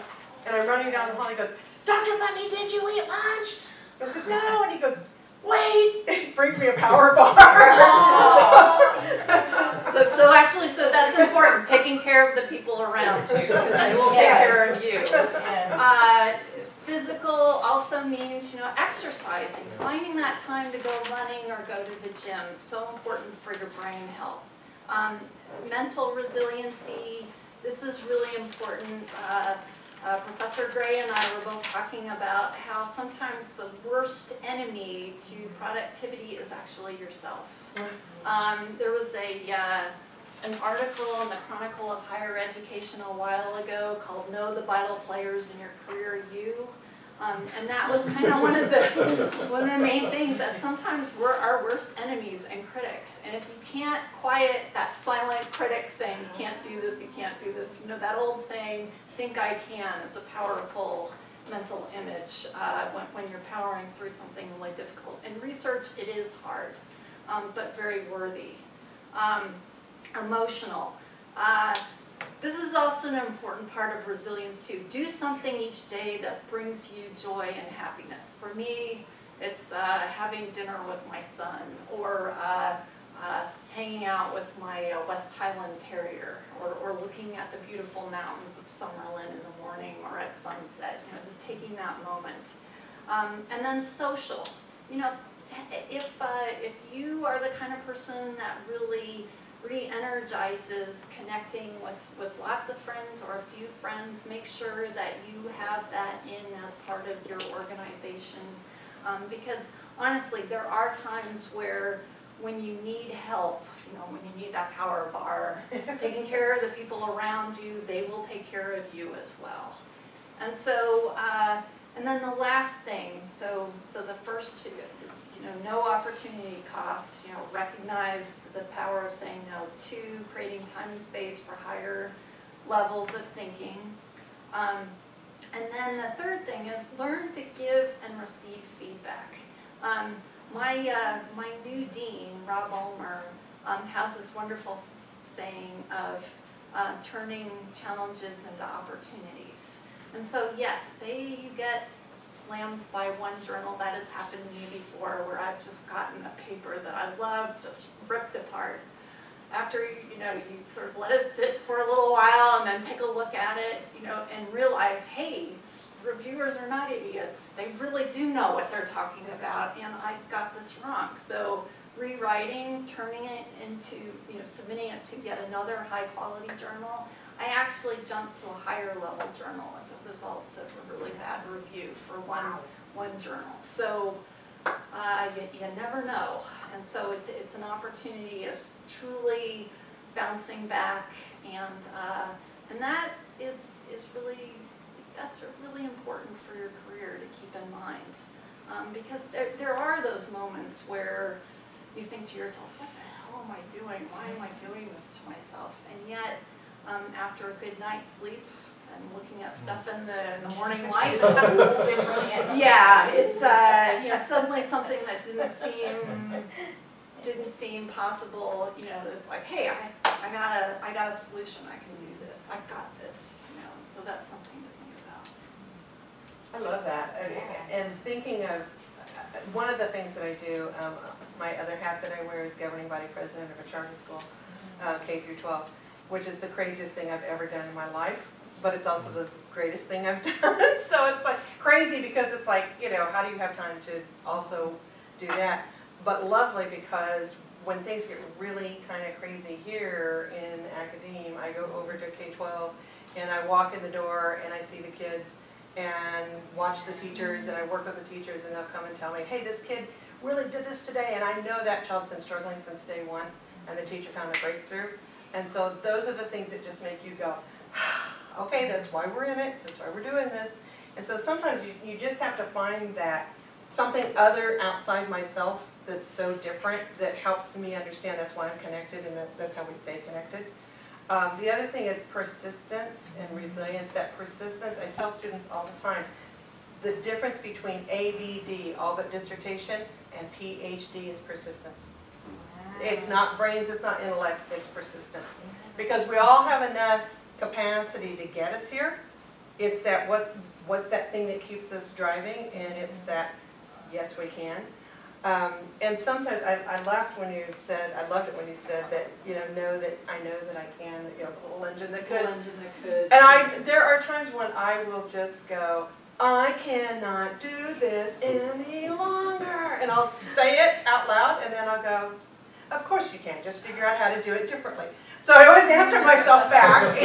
and I'm running down the hall. He goes, "Dr. Putney, did you eat lunch?" I said, "No," and he goes, "Wait!" He brings me a power bar. So that's important, taking care of the people around you, because they will take care of you. Physical also means, exercising, finding that time to go running or go to the gym. It's so important for your brain health. Mental resiliency, this is really important. Professor Gray and I were both talking about how sometimes the worst enemy to productivity is actually yourself. There was an article in the Chronicle of Higher Education a while ago called "Know the Vital Players in Your Career You." And that was kind of one of the main things, that sometimes we're our worst enemies and critics. And if you can't quiet that silent critic saying, "You can't do this, you can't do this," that old saying, "think I can," is a powerful mental image when you're powering through something really difficult. In research, it is hard, but very worthy. Emotional. This is also an important part of resilience too. Do something each day that brings you joy and happiness. For me, it's having dinner with my son, or hanging out with my West Highland Terrier, or looking at the beautiful mountains of Summerlin in the morning or at sunset, just taking that moment. And then social. If you are the kind of person that really re-energizes connecting with lots of friends or a few friends, make sure that you have that in as part of your organization. Because honestly, there are times when you need help, when you need that power bar, taking care of the people around you, they will take care of you as well. And so, and then the last thing, so the first two, no opportunity costs, recognize the power of saying no. 2, creating time and space for higher levels of thinking. And then the third thing is learn to give and receive feedback. My new dean, Rob Ulmer, has this wonderful saying of turning challenges into opportunities. And so yes, say you get slammed by one journal. That has happened to me before, where I've just gotten a paper that I love just ripped apart. After you sort of let it sit for a little while and then take a look at it, and realize, hey, reviewers are not idiots. They really do know what they're talking about, and I got this wrong. So rewriting, turning it into, submitting it to yet another high-quality journal. I actually jumped to a higher level journal as a result of a really bad review for one journal. So you never know, and so it's an opportunity of truly bouncing back, and that is really, that's really important for your career to keep in mind, because there are those moments where you think to yourself, what the hell am I doing? Why am I doing this to myself? And yet, after a good night's sleep, and looking at stuff in the morning light. Yeah. Yeah, it's suddenly something that didn't seem possible. It's like, hey, I got a solution. I can do this. I got this. So that's something to think about. I love that. And thinking of one of the things that I do, my other hat that I wear is governing body president of a charter school, K through 12, which is the craziest thing I've ever done in my life, but it's also the greatest thing I've done. So it's like crazy because it's like, how do you have time to also do that? But lovely because when things get really kind of crazy here in academia, I go over to K-12 and I walk in the door and I see the kids and watch the teachers, and I work with the teachers, and they'll come and tell me, hey, this kid really did this today, and I know that child's been struggling since day one, and the teacher found a breakthrough. And so those are the things that just make you go, okay, that's why we're in it, that's why we're doing this. And so sometimes you just have to find that something other outside myself that's so different that helps me understand that's why I'm connected, and that's how we stay connected. The other thing is persistence and resilience. That persistence, I tell students all the time, the difference between ABD, all but dissertation, and PhD is persistence. It's not brains, it's not intellect, it's persistence. Because we all have enough capacity to get us here. It's that what's that thing that keeps us driving, and it's that yes we can. And sometimes I laughed when you said, I loved it when you said that, know that I know that I can, little engine that could. Little engine that could. And there are times when I will just go, I cannot do this any longer. And I'll say it out loud, and then I'll go, of course you can, just figure out how to do it differently. So I always answer myself back,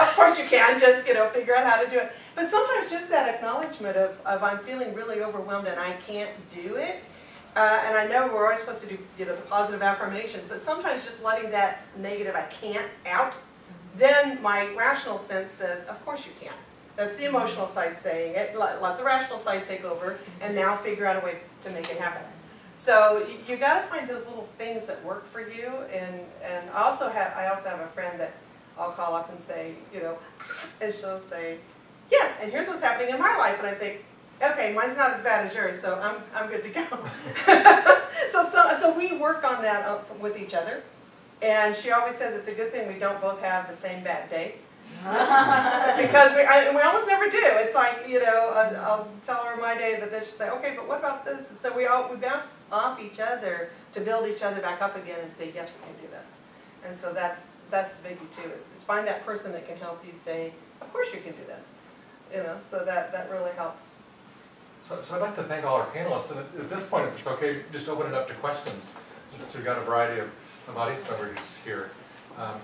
of course you can, just figure out how to do it. But sometimes just that acknowledgement of I'm feeling really overwhelmed and I can't do it. And I know we're always supposed to do the positive affirmations, but sometimes just letting that negative I can't out, then my rational sense says, of course you can. That's the emotional side saying it, let the rational side take over, and now figure out a way to make it happen. So you got to find those little things that work for you, and I also have a friend that I'll call up and say, and she'll say, yes, and here's what's happening in my life, and I think, okay, mine's not as bad as yours, so I'm good to go. so we work on that with each other, and she always says it's a good thing we don't both have the same bad day. Because we almost never do. It's like, I'll tell her my day, but then she'll say, okay, but what about this? And so we bounce off each other to build each other back up again and say, yes, we can do this. And so that's the biggie too, is find that person that can help you say, of course you can do this. So that really helps. So I'd like to thank all our panelists, and at this point, if it's okay, just open it up to questions, since we've got a variety of audience members here.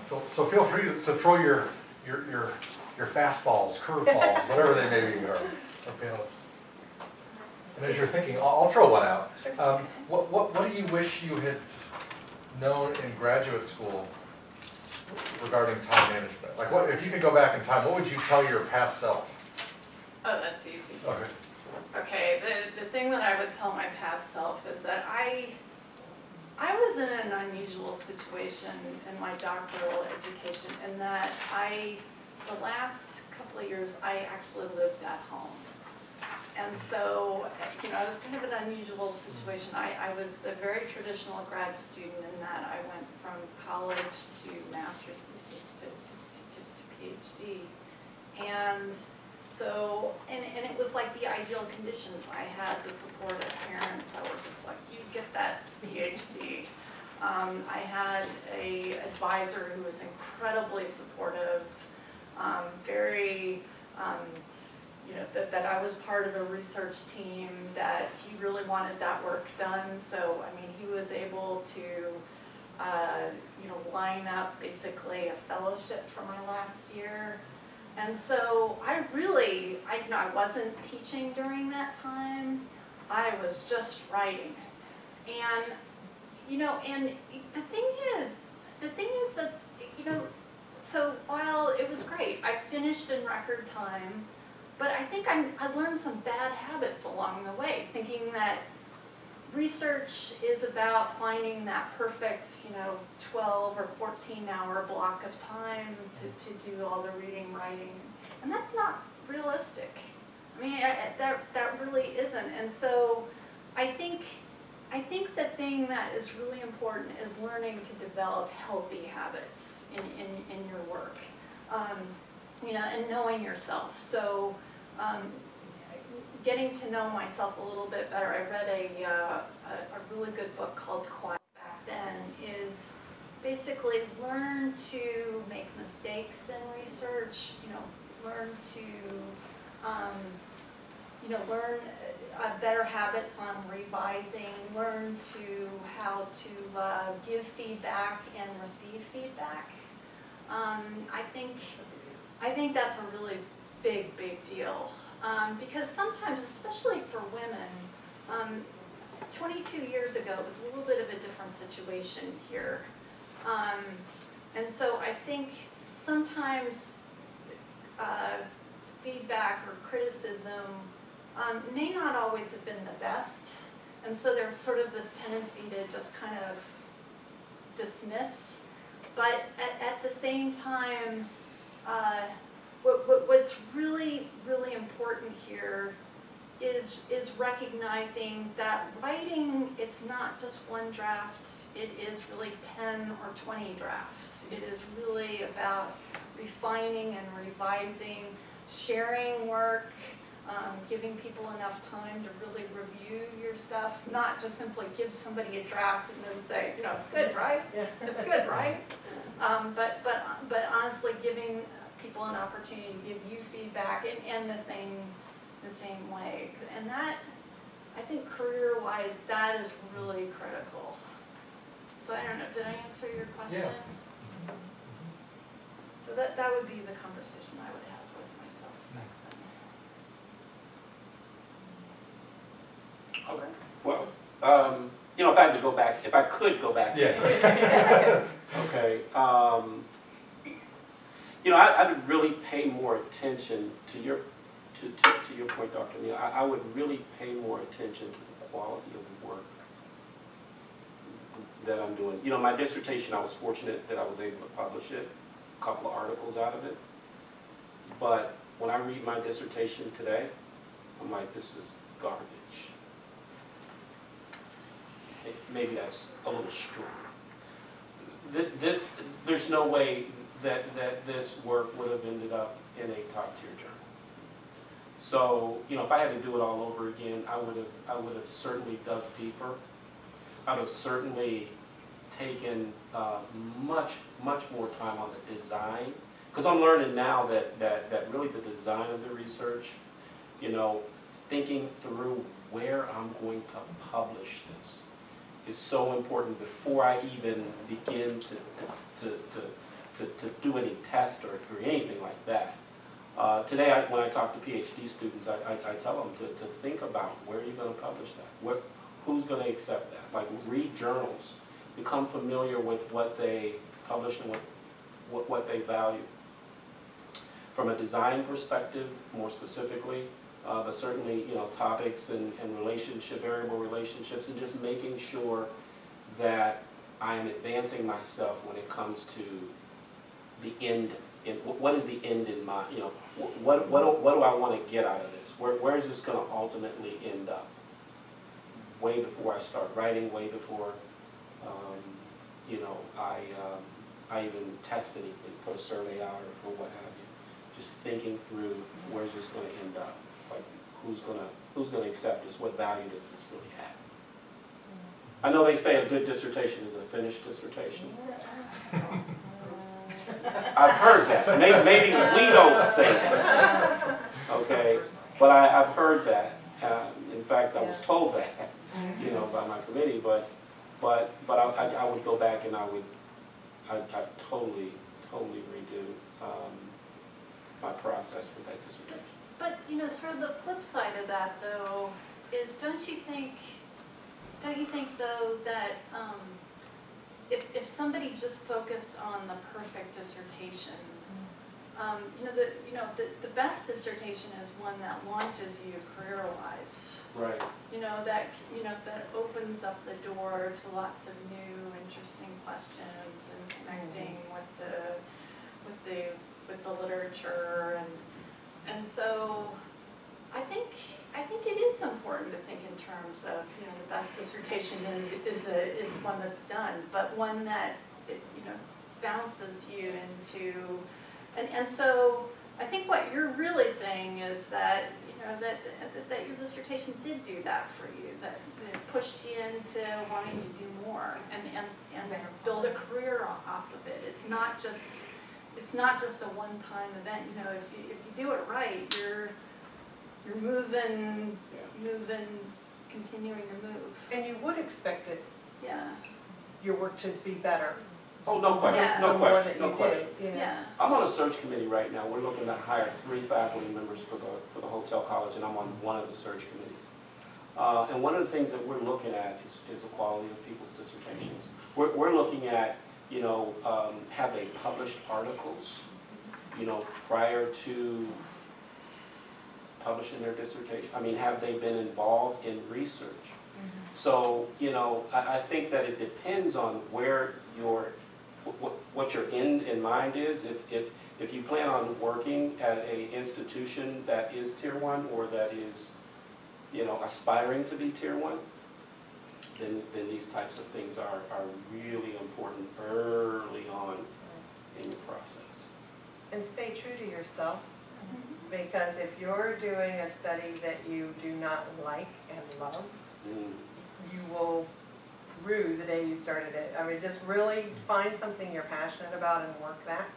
So feel free to throw your fastballs, curveballs, whatever they may be, our panelists. And as you're thinking, I'll throw one out. What do you wish you had known in graduate school regarding time management? Like, if you could go back in time, what would you tell your past self? Oh, that's easy. Okay. Okay, the thing that I would tell my past self is that I was in an unusual situation in my doctoral education in that the last couple of years, I actually lived at home. And so, it was kind of an unusual situation. I was a very traditional grad student in that I went from college to master's thesis to PhD. And so, and it was like the ideal conditions. I had the support of parents that were just like, you get that PhD. I had an advisor who was incredibly supportive, very, that I was part of a research team, that he really wanted that work done. So, I mean, he was able to, line up basically a fellowship for my last year. And so I wasn't teaching during that time. I was just writing. And, and the thing is that, so while it was great, I finished in record time, but I think I learned some bad habits along the way, thinking that, research is about finding that perfect, 12 or 14-hour block of time to do all the reading, writing, and that's not realistic. I mean, that really isn't. And so I think the thing that is really important is learning to develop healthy habits in your work, and knowing yourself. So getting to know myself a little bit better. I read a really good book called Quiet back then, is basically learn to make mistakes in research, learn to, learn better habits on revising, learn to how to give feedback and receive feedback. I think that's a really big deal. Because sometimes, especially for women, 22 years ago it was a little bit of a different situation here. And so I think sometimes feedback or criticism may not always have been the best. And so there's sort of this tendency to just kind of dismiss. But at the same time, what's really important here is recognizing that writing, it's not just one draft, it is really 10 or 20 drafts. It is really about refining and revising, sharing work, giving people enough time to really review your stuff, not just simply give somebody a draft and then say, it's good, right? Yeah. It's good, right? But honestly, giving people an opportunity to give you feedback and the same way. And that, I think career-wise, that is really critical. So I don't know, did I answer your question? Yeah. So that would be the conversation I would have with myself back then. Okay. Well, if I had to go back, if I could go back. Yeah. Okay. I would really pay more attention to your point, Dr. Neal. I would really pay more attention to the quality of work that I'm doing. My dissertation, I was fortunate that I was able to publish it, a couple of articles out of it. But when I read my dissertation today, I'm like, this is garbage. Maybe that's a little strong. There's no way that this work would have ended up in a top-tier journal. So, if I had to do it all over again, I would have certainly dug deeper. I would have certainly taken much more time on the design, because I'm learning now that really the design of the research, thinking through where I'm going to publish this is so important before I even begin to do any tests or anything like that. Today, when I talk to PhD students, I tell them to think about where you're going to publish that. Who's going to accept that? Like, read journals, become familiar with what they publish and what they value. From a design perspective, more specifically, but certainly, topics and variable relationships, and just making sure that I'm advancing myself when it comes to the end. What is the end in mind? What do I want to get out of this? Where is this going to ultimately end up? Way before I start writing, way before I even test anything for a survey hour or what have you. Just thinking through, where's this going to end up? Like, who's going to accept this? What value does this really have? I know they say a good dissertation is a finished dissertation. I've heard that. Maybe we don't say that, okay? But I've heard that. In fact, I was told that, by my committee. But I would go back and I'd totally redo my process with that dissertation. But sort of the flip side of that, though, is don't you think though that if somebody just focused on the perfect dissertation, the best dissertation is one that launches you career-wise. Right. That opens up the door to lots of new, interesting questions and connecting with the literature, and so I think it is important to think in terms of the best dissertation is one that's done, but one that bounces you into, and so I think what you're really saying is that that your dissertation did do that for you, that it pushed you into wanting to do more and build a career off of it. It's not just a one-time event. If you do it right, you're moving, continuing to move. And you would expect it, Yeah. your work to be better. Oh, no question, Yeah. no the more question, that no you question. do, you know. Yeah. I'm on a search committee right now. We're looking to hire 3 faculty members for the hotel college, and I'm on one of the search committees. And one of the things that we're looking at is the quality of people's dissertations. We're looking at, have they published articles, prior to publishing their dissertation? I mean, have they been involved in research? So, I think that it depends on where what your end in mind is. If you plan on working at an institution that is Tier 1 or that is, aspiring to be Tier 1, then these types of things are really important early on in your process. And stay true to yourself, because if you're doing a study that you do not like and love, you will rue the day you started it. I mean, just really find something you're passionate about and work that.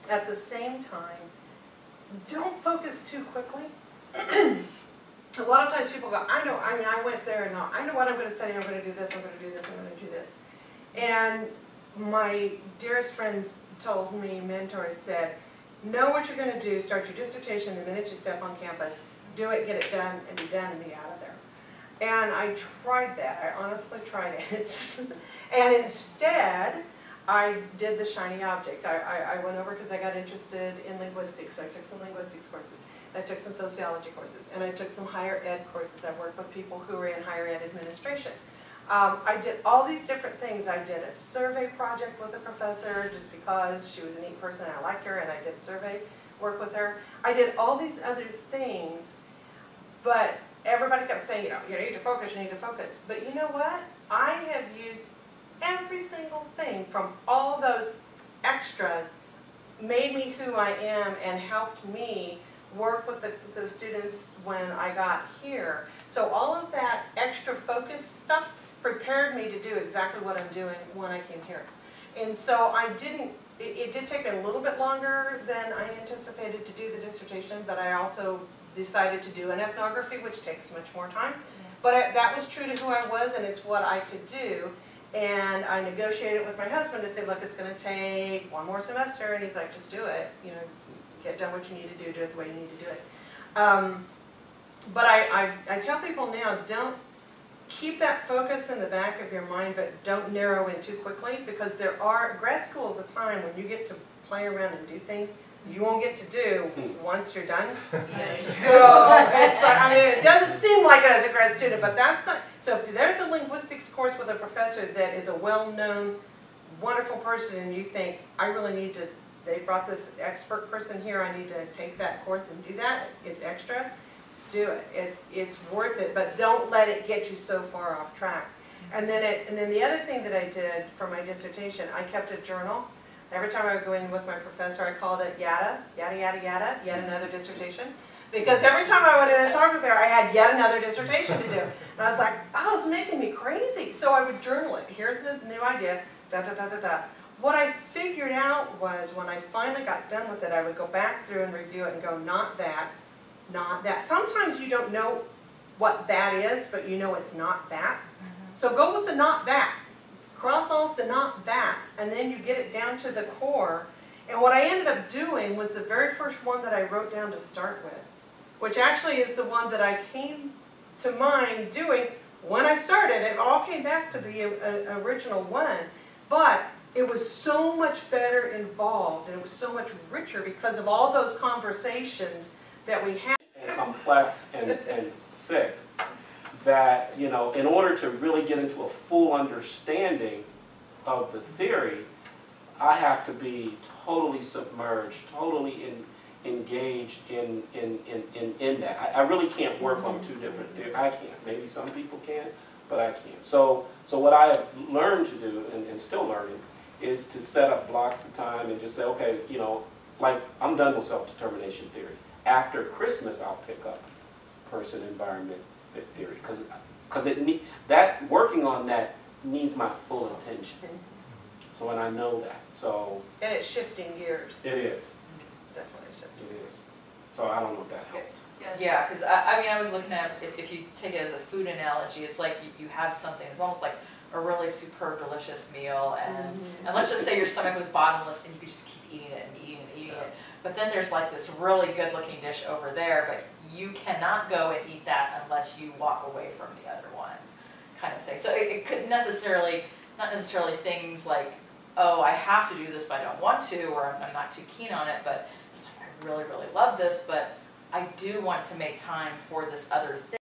At the same time, don't focus too quickly. A lot of times people go, I went there and I know what I'm going to study, I'm going to do this, I'm going to do this, I'm going to do this. And my dearest friends told me, mentors said, know what you're going to do, start your dissertation the minute you step on campus, do it, get it done, and be done and be out of there. And I tried that, I honestly tried it. And instead, I did the shiny object. I went over because I got interested in linguistics, so I took some linguistics courses. I took some sociology courses, and I took some higher ed courses. I worked with people who were in higher ed administration. I did all these different things. I did a survey project with a professor just because she was a neat person and I liked her, and I did survey work with her. I did all these other things, but everybody kept saying, you need to focus, you need to focus. But you know what? I have used every single thing from all those extras, made me who I am, and helped me work with the students when I got here. So all of that extra focus stuff prepared me to do exactly what I'm doing when I came here. And so it did take a little bit longer than I anticipated to do the dissertation, but I also decided to do an ethnography, which takes much more time. But that was true to who I was, and it's what I could do. And I negotiated with my husband to say, look, it's going to take 1 more semester, and he's like, just do it. Get done what you need to do it the way you need to do it. But I tell people now, don't keep that focus in the back of your mind, but don't narrow in too quickly, because grad school is a time when you get to play around and do things you won't get to do once you're done. So it's like, it doesn't seem like it as a grad student, but that's not. So if there's a linguistics course with a professor that is a well-known, wonderful person, and you think, I really need to, they brought this expert person here, I need to take that course and do that, it's extra, do it. It's worth it, but don't let it get you so far off track. And then the other thing that I did for my dissertation, I kept a journal. Every time I would go in with my professor, I called it yada, yada, yada, yada, yet another dissertation. Because every time I went in and talked with her, I had yet another dissertation to do. And I was like, oh, it's making me crazy. So I would journal it. Here's the new idea, da, da, da, da, da. What I figured out was when I finally got done with it, I would go back through and review it and go, not that, not that. Sometimes you don't know what that is, but you know it's not that. So go with the not that. Cross off the not that's, and then you get it down to the core. And what I ended up doing was the very first one that I wrote down to start with, which actually is the one that I came to mind doing when I started. It all came back to the original one, but it was so much better involved, and it was so much richer because of all those conversations that we had. complex and thick that, you know, in order to really get into a full understanding of the theory, I have to be totally submerged, totally engaged in that. I really can't work on two different theories. I can't. Maybe some people can, but I can't. So what I have learned to do, and still learning, is to set up blocks of time and just say, okay, you know, like I'm done with self-determination theory. After Christmas, I'll pick up person, environment, fit theory, because that working on that needs my full attention. So, and I know that. So. And it's shifting gears. It is. Definitely shifting. It is. So I don't know if that helped. Yeah, because I mean, I was looking at, if you take it as a food analogy, it's like you have something, it's almost like a really superb, delicious meal, and let's just say your stomach was bottomless and you could just keep eating it and eating it and eating it. But then there's like this really good looking dish over there, but you cannot go and eat that unless you walk away from the other one, kind of thing. So it could necessarily, not necessarily things like, oh, I have to do this but I don't want to, or I'm not too keen on it, but it's like, I really, really love this, but I do want to make time for this other thing.